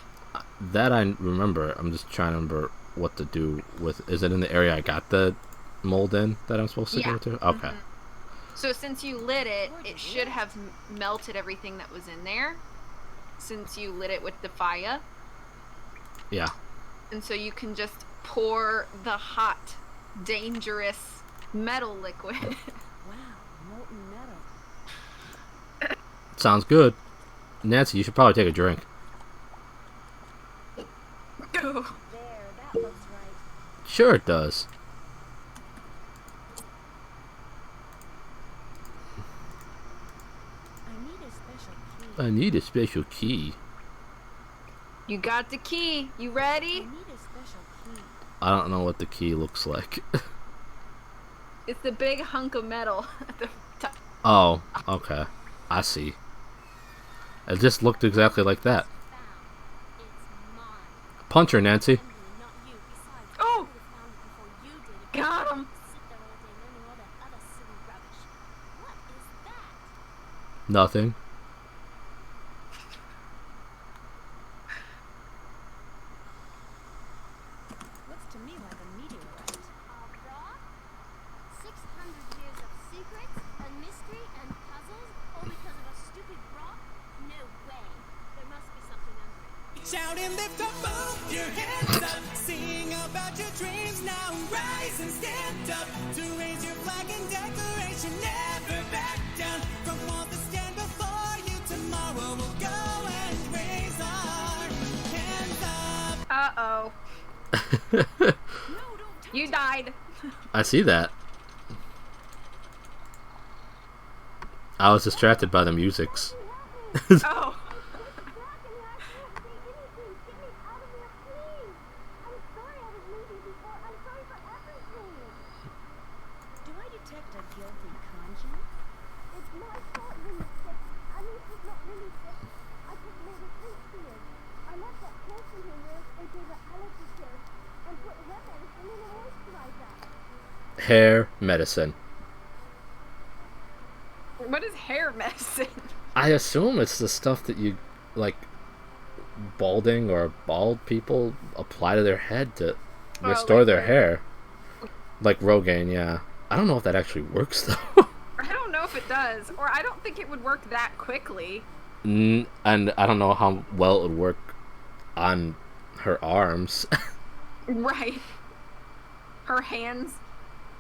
That I remember. I'm just trying to remember what to do with. Is it in the area I got the mold in that I'm supposed to Yeah. go to? Okay. So since you lit it, it should have melted everything that was in there. Since you lit it with the fire. Yeah. And so you can just pour the hot, dangerous metal liquid. Wow, molten metal. Sounds good. Nancy, you should probably take a drink. There, that looks right. Sure it does. I need a special key. I need a special key. You got the key. You I ready? need a special key. I don't know what the key looks like. It's the big hunk of metal at the top. Oh, okay. I see. It just looked exactly like that. Found. It's mine. Punch her, Nancy. Henry, not you. Besides, Oh! I would have found it before you did. If you Got him. sit there all day learning all that other silly rubbish. What is that? Nothing. Looks to me like a meteorite. A rock? 600 years of secrets and mystery and puzzles, all because of a stupid rock? No way. There must be something under it. Shout and lift up both your hands up. Sing about your dreams now. Rise and stand up to raise your flag and declaration. Never back down from all that stand before you. Tomorrow we'll go and raise our hands up. Uh-oh. No, don't touch You died. I see that. I was distracted by the musics. Oh. Do I detect a guilty conscience? Hair medicine. What is hair medicine? I assume it's the stuff that you, like, balding or bald people apply to their head to restore like their Rogaine. hair. Like Rogaine, yeah. I don't know if that actually works, though. I don't know if it does, or I don't think it would work that quickly. And I don't know how well it would work on her arms. Right. Her hands.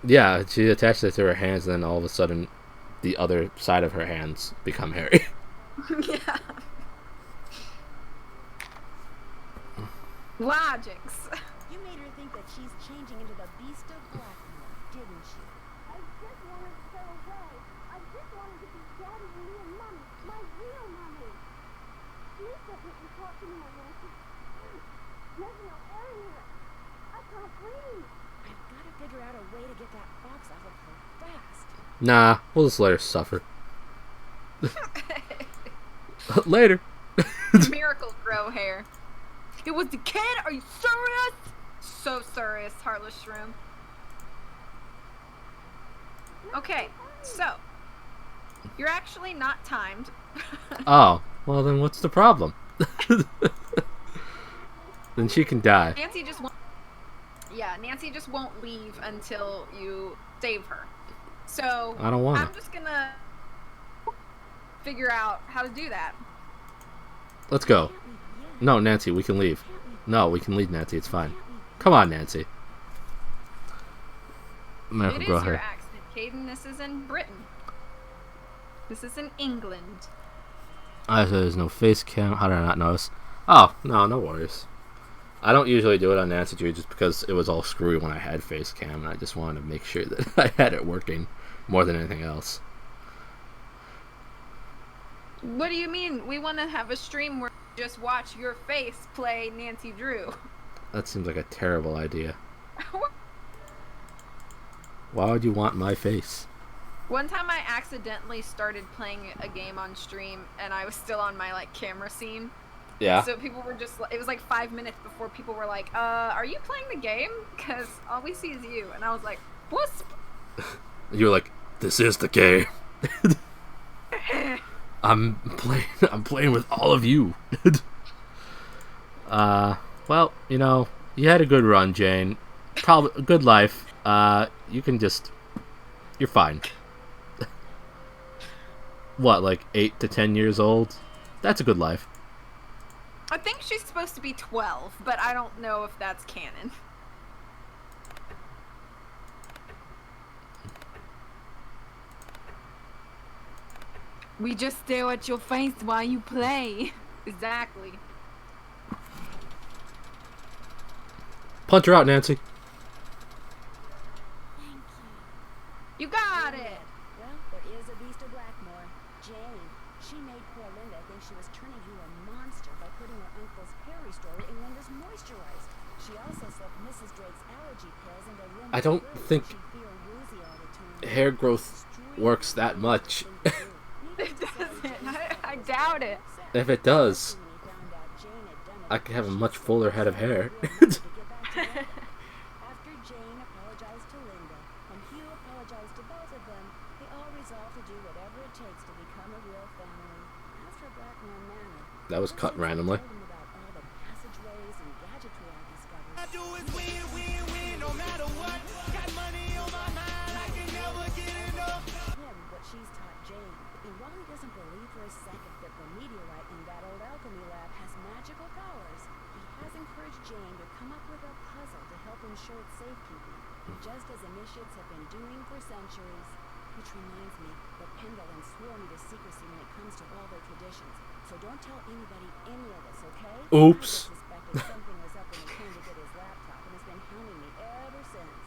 Yeah, she attached it to her hands, and then all of a sudden, the other side of her hands become hairy. Yeah. Logics. You made her think that she's changing into the beast of Blackmore, didn't you? I just wanted to go away. I just wanted to be Daddy and me and Mommy, my real Mommy. Please don't let me talk anymore, Nancy. There's no air in here. I can't breathe. I've got to figure out a way to get that box off of her fast. Nah, we'll just let her suffer. Later. Miracle grow hair. It was the kid? Are you serious? So serious, Heartless Shroom. Okay, so. You're actually not timed. Oh, well then what's the problem? Then she can die. Nancy just won't. Yeah, Nancy just won't leave until you save her. So I don't want I'm it. just gonna figure out how to do that. Let's go. Can't we yet? No, Nancy, we can leave. Can't we? No, we can leave, Nancy. It's fine. Can't we? Come on, Nancy. It Miracle is grow your hair. accent, Caden. This is in Britain. This is in England. I said there's no face cam. How did I not notice? Oh, no worries. I don't usually do it on Nancy Drew just because it was all screwy when I had face cam, and I just wanted to make sure that I had it working more than anything else. What do you mean? We want to have a stream where you just watch your face play Nancy Drew. That seems like a terrible idea. Why would you want my face? One time I accidentally started playing a game on stream and I was still on my like camera scene. Yeah. So people were just, it was like 5 minutes before people were like, are you playing the game? Because all we see is you. And I was like, what's... You were like, this is the game. I'm playing with all of you. Well, you know, you had a good run, Jane. Probably a good life. You can just, you're fine. What, like 8 to 10 years old? That's a good life. I think she's supposed to be 12, but I don't know if that's canon. We just stare at your face while you play. Exactly. Punch her out, Nancy. Thank you. You got it! Well, there is a beast of Blackmore. Jane. She made poor Linda think she was turning into a monster by putting her uncle's hair restorer in Linda's moisturized. She also slipped Mrs. Drake's allergy pills into Linda's I don't food so think she'd feel woozy all the time. hair growth works that much. It doesn't. I doubt it. If it does, I could have a much fuller head of hair. After Jane apologized to Linda and Hugh apologized to both of them, they all resolved to do whatever it takes to become a real family. As for Blackmore Manor, That was cut randomly. told him about all the passageways and gadgetry I discovered. I do is win, win, win, no matter what. Got money on my mind, I can never get enough. Him what she's taught Jane. And while he doesn't believe for a second that the meteorite in that old alchemy lab has magical powers, he has encouraged Jane to come up with a puzzle to help ensure its safekeeping, just as initiates have been doing for centuries. Which reminds me, the Pendleton swore me to secrecy when it comes to all their traditions. So don't tell anybody any of this, okay? Oops. I suspected something was up when he came to get his laptop and has been hounding me ever since.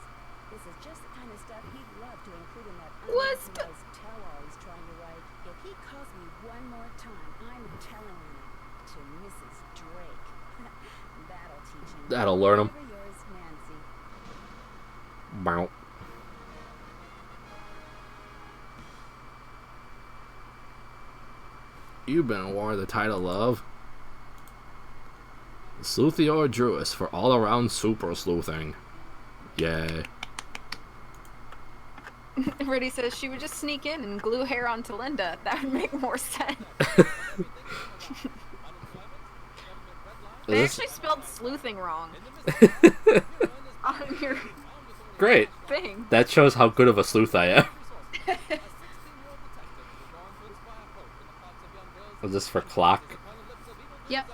This is just the kind of stuff he'd love to include in that Wisp. unorganized tell-all he's trying to write. If he calls me one more time, I'm telling on him to Mrs. Drake. That'll teach him. That'll learn him. Forever yours, Nancy. Bow. You've been awarded the title of Sleuthior Druis for all-around super sleuthing. Yay. Rudy says she would just sneak in and glue hair onto Linda. That would make more sense. They actually spelled sleuthing wrong on your Great. thing. That shows how good of a sleuth I am. Was this for clock? Yep.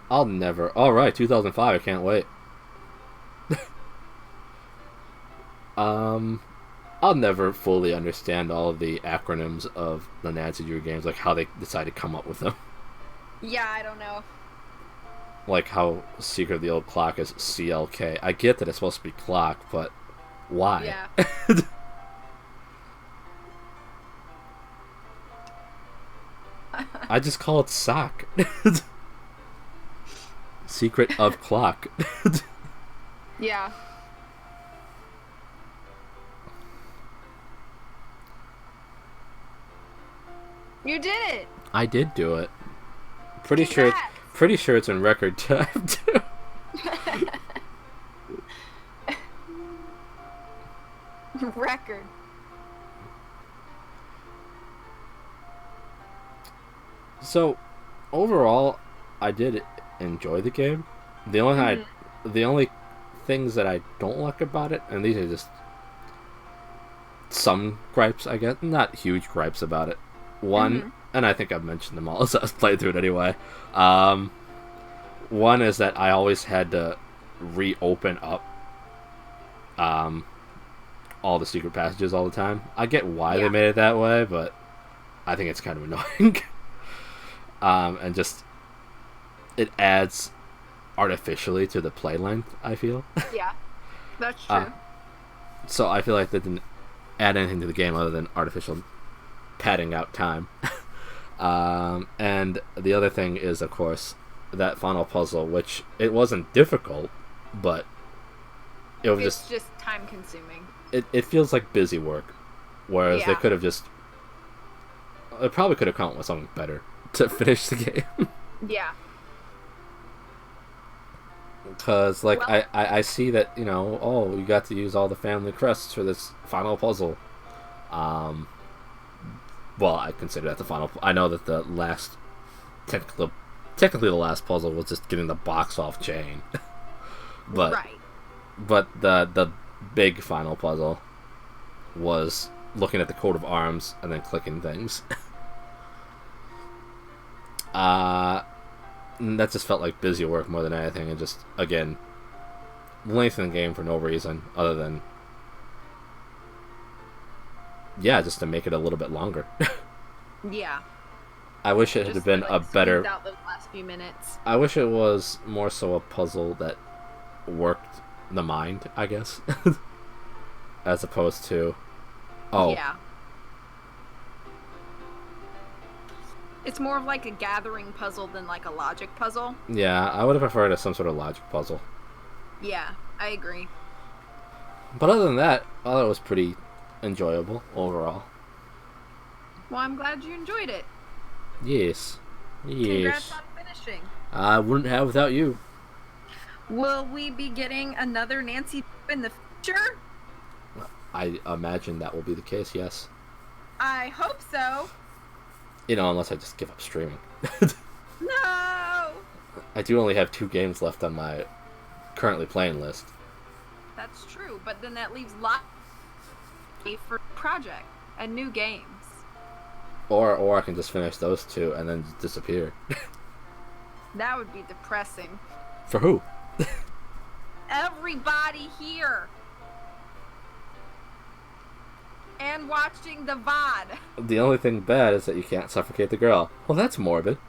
I'll never. All right, 2005. I can't wait. I'll never fully understand all of the acronyms of the Nancy Drew games, like how they decided to come up with them. Yeah, I don't know. Like how Secret of the Old Clock is CLK. I get that it's supposed to be clock, but why? Yeah. I just call it sock. Secret of Clock. Yeah. You did it. I did do it. Pretty sure it's in record time too. Record. So, overall, I did enjoy the game. The only things that I don't like about it, and these are just some gripes, I guess, not huge gripes about it. One, and I think I've mentioned them all as I was playing through it anyway. One is that I always had to reopen up all the secret passages all the time. I get why they made it that way, but I think it's kind of annoying. And just it adds artificially to the play length, I feel. Yeah, that's true. So I feel like they didn't add anything to the game other than artificial padding out time. And the other thing is, of course, that final puzzle, which it wasn't difficult, but it was It's just time consuming. it feels like busy work, whereas they could have just it probably could have come up with something better to finish the game. Yeah. Because I see that, you got to use all the family crests for this final puzzle. Well, I consider that the final. I know that the last technically the last puzzle was just getting the box off chain, but Right. but the big final puzzle was looking at the coat of arms and then clicking things. That just felt like busy work more than anything, and just, again, lengthening the game for no reason other than, just to make it a little bit longer. Yeah. I wish it had been a better. Out those last few minutes. I wish it was more so a puzzle that worked the mind, I guess, as opposed to, Yeah. It's more of like a gathering puzzle than like a logic puzzle. Yeah, I would have preferred some sort of logic puzzle. Yeah, I agree. But other than that, I thought it was pretty enjoyable overall. Well, I'm glad you enjoyed it. Yes. Congrats Yes. on finishing. I wouldn't have without you. Will we be getting another Nancy in the future? I imagine that will be the case, yes. I hope so. Unless I just give up streaming. No! I do only have 2 games left on my currently playing list. That's true, but then that leaves lots for project and new games. Or I can just finish those 2 and then just disappear. That would be depressing. For who? Everybody here! And watching the VOD. The only thing bad is that you can't suffocate the girl. Well, that's morbid.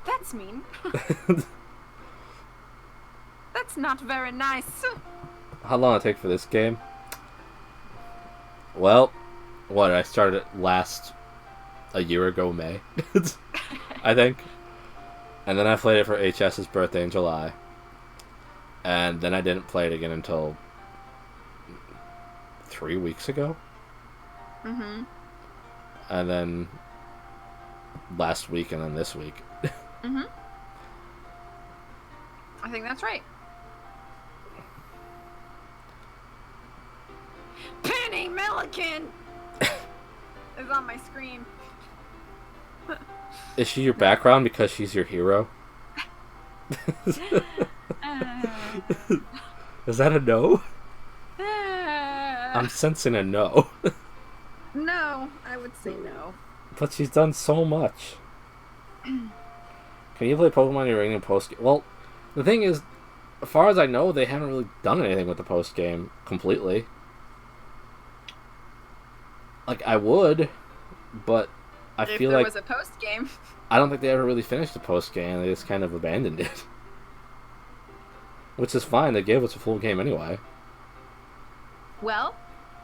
That's mean. That's not very nice. How long it take for this game? Well, I started it a year ago May, I think. And then I played it for HS's birthday in July. And then I didn't play it again until 3 weeks ago. Mm-hmm. And then last week and then this week. Mm-hmm. I think that's right. Penny Milliken is on my screen. Is she your background because she's your hero? Is that a no? I'm sensing a no. No, I would say no. But she's done so much. Can you play Pokemon Uranium post? Well, the thing is, as far as I know, they haven't really done anything with the post game completely. Like, I would, but I If feel there like was a post game. I don't think they ever really finished the post game. They just kind of abandoned it, which is fine. They gave us a full game anyway. Well,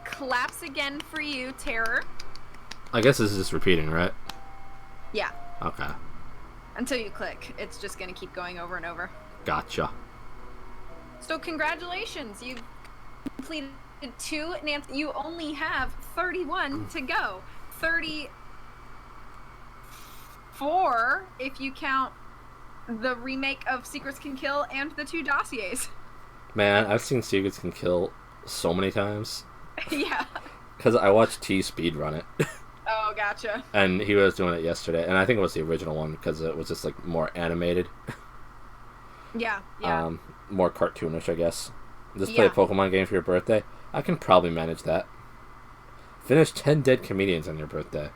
claps again for you, Terror. I guess this is just repeating, right? Yeah. Okay, Until you click, it's just gonna keep going over and over. gotcha. So congratulations, you've completed 2. Nancy, you only have 31 to go. 34 if you count the remake of Secrets Can Kill and the 2 dossiers. Man, I've seen Secrets Can Kill so many times Yeah. because I watched T speedrun it. Oh, gotcha. And he was doing it yesterday, and I think it was the original one because it was just like more animated, Yeah, yeah. more cartoonish, I guess. Just play a Yeah. Pokemon game for your birthday. I can probably manage that. Finish 10 Dead Comedians on your birthday.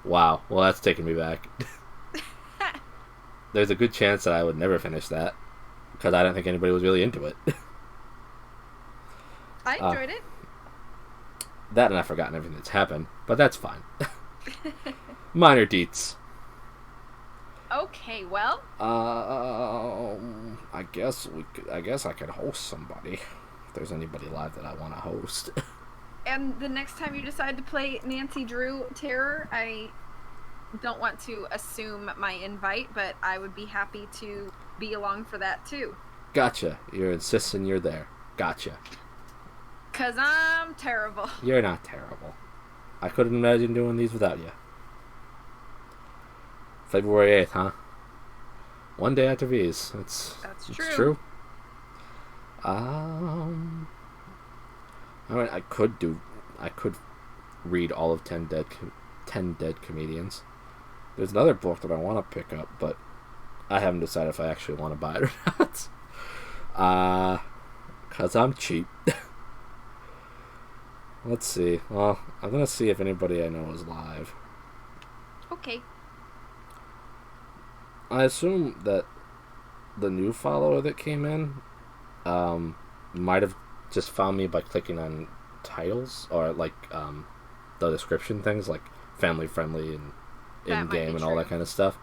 Wow, well that's taking me back. There's a good chance that I would never finish that because I don't think anybody was really into it. I enjoyed it. That and I've forgotten everything that's happened, but that's fine. Minor deets. Okay, well, I guess I could host somebody. If there's anybody live that I want to host. and the next time you decide to play Nancy Drew Terror, I don't want to assume my invite, but I would be happy to be along for that too. Gotcha. You're insisting you're there. Gotcha. 'Cause I'm terrible. You're not terrible. I couldn't imagine doing these without you. February 8th, huh? One day after V's. That's it's true. true. I mean, I could read all of 10 Dead Comedians. There's another book that I want to pick up, but I haven't decided if I actually want to buy it or not. 'Cause I'm cheap. Let's see. Well, I'm gonna see if anybody I know is live. Okay. I assume that the new follower that came in might have just found me by clicking on titles or like the description things like family friendly and That in might be game and all true. that kind of stuff.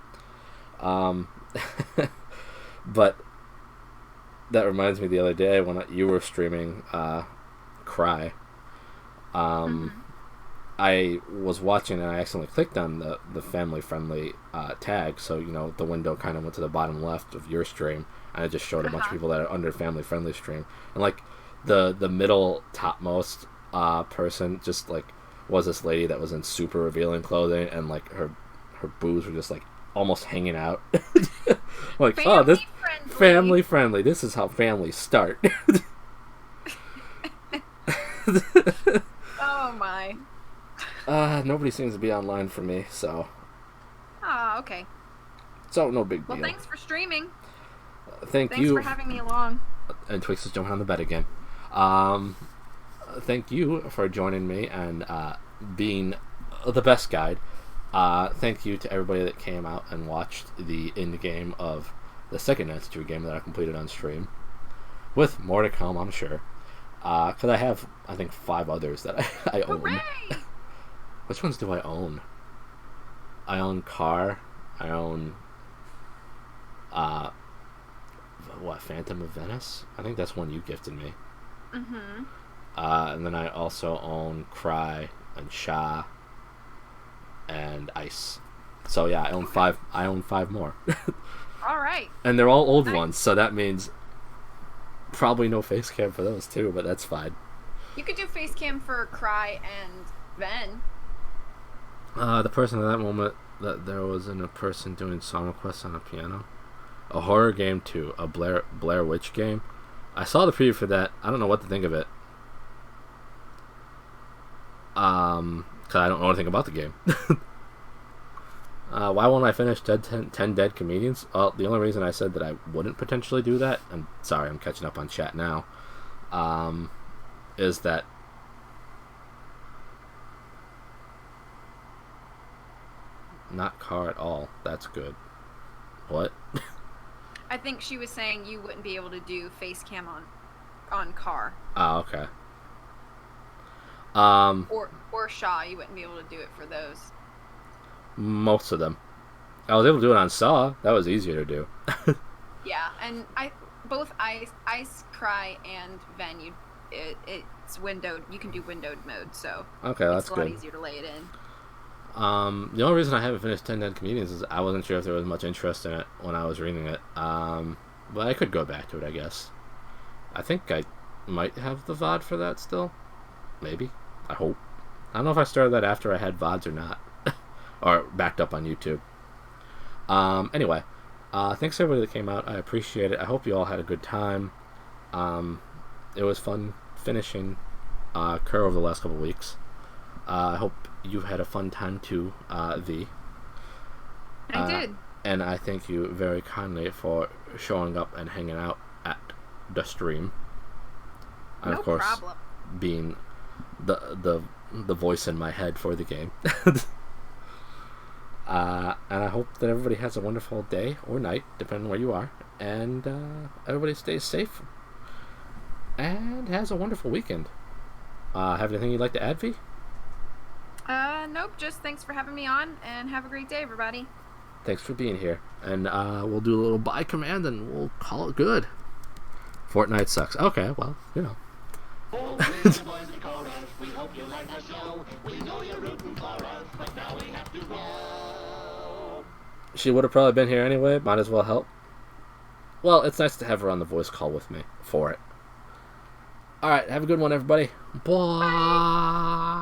But that reminds me, the other day when you were streaming Cry, I was watching and I accidentally clicked on the family friendly tag, so the window kind of went to the bottom left of your stream, and it just showed a bunch of people that are under family friendly stream, and like the middle topmost person just like was this lady that was in super revealing clothing, and like her boobs were just like almost hanging out. Like, oh, this family friendly. This is how families start. Oh my. Nobody seems to be online for me, so Okay. no big Well, deal. thanks for streaming. Thanks Thanks for having me along. And Twix is jumping on the bed again. Thank you for joining me and being the best guide. Thank you to everybody that came out and watched the end game of the second Nancy Drew game that I completed on stream. With more to come, I'm sure. Because I have, I think, 5 others that I own. Hooray! Which ones do I own? I own Car. I own Phantom of Venice? I think that's one you gifted me. Mm-hmm. And then I also own Cry and Sha and Ice. So yeah, I own 5. I own 5 more, All right. and they're all old Nice. ones. So that means probably no face cam for those too, but that's fine. You could do face cam for Cry and Ven. The person at that moment that there wasn't a person doing song requests on a piano. A horror game too, a Blair Witch game. I saw the preview for that. I don't know what to think of it. Cause I don't know anything about the game. Why won't I finish 10 Dead Comedians? Well, the only reason I said that I wouldn't potentially do that, and sorry, I'm catching up on chat now, is that not Car at all. That's good. What? I think she was saying you wouldn't be able to do face cam on car. Oh, okay. Or Shaw, you wouldn't be able to do it for those. Most of them. I was able to do it on Saw. That was easier to do. Yeah, and both Ice Cry and Ven, it's windowed. You can do windowed mode, so Okay, that's it's a lot good. easier to lay it in. The only reason I haven't finished 10 Dead Comedians is I wasn't sure if there was much interest in it when I was reading it. But I could go back to it, I guess. I think I might have the VOD for that still. Maybe. I hope. I don't know if I started that after I had VODs or not. Or backed up on YouTube. Anyway. Thanks everybody that came out. I appreciate it. I hope you all had a good time. It was fun finishing Cur over the last couple weeks. I hope you've had a fun time too, V. I did. And I thank you very kindly for showing up and hanging out at the stream. And No of course, problem. being the voice in my head for the game. And I hope that everybody has a wonderful day or night, depending on where you are. And everybody stays safe. And has a wonderful weekend. Have anything you'd like to add, V? Nope, just thanks for having me on, and have a great day, everybody. Thanks for being here. And we'll do a little bye command and we'll call it good. Fortnite sucks. Okay, well, you know. She would have probably been here anyway. Might as well help. Well, it's nice to have her on the voice call with me for it. Alright, have a good one, everybody. Bye.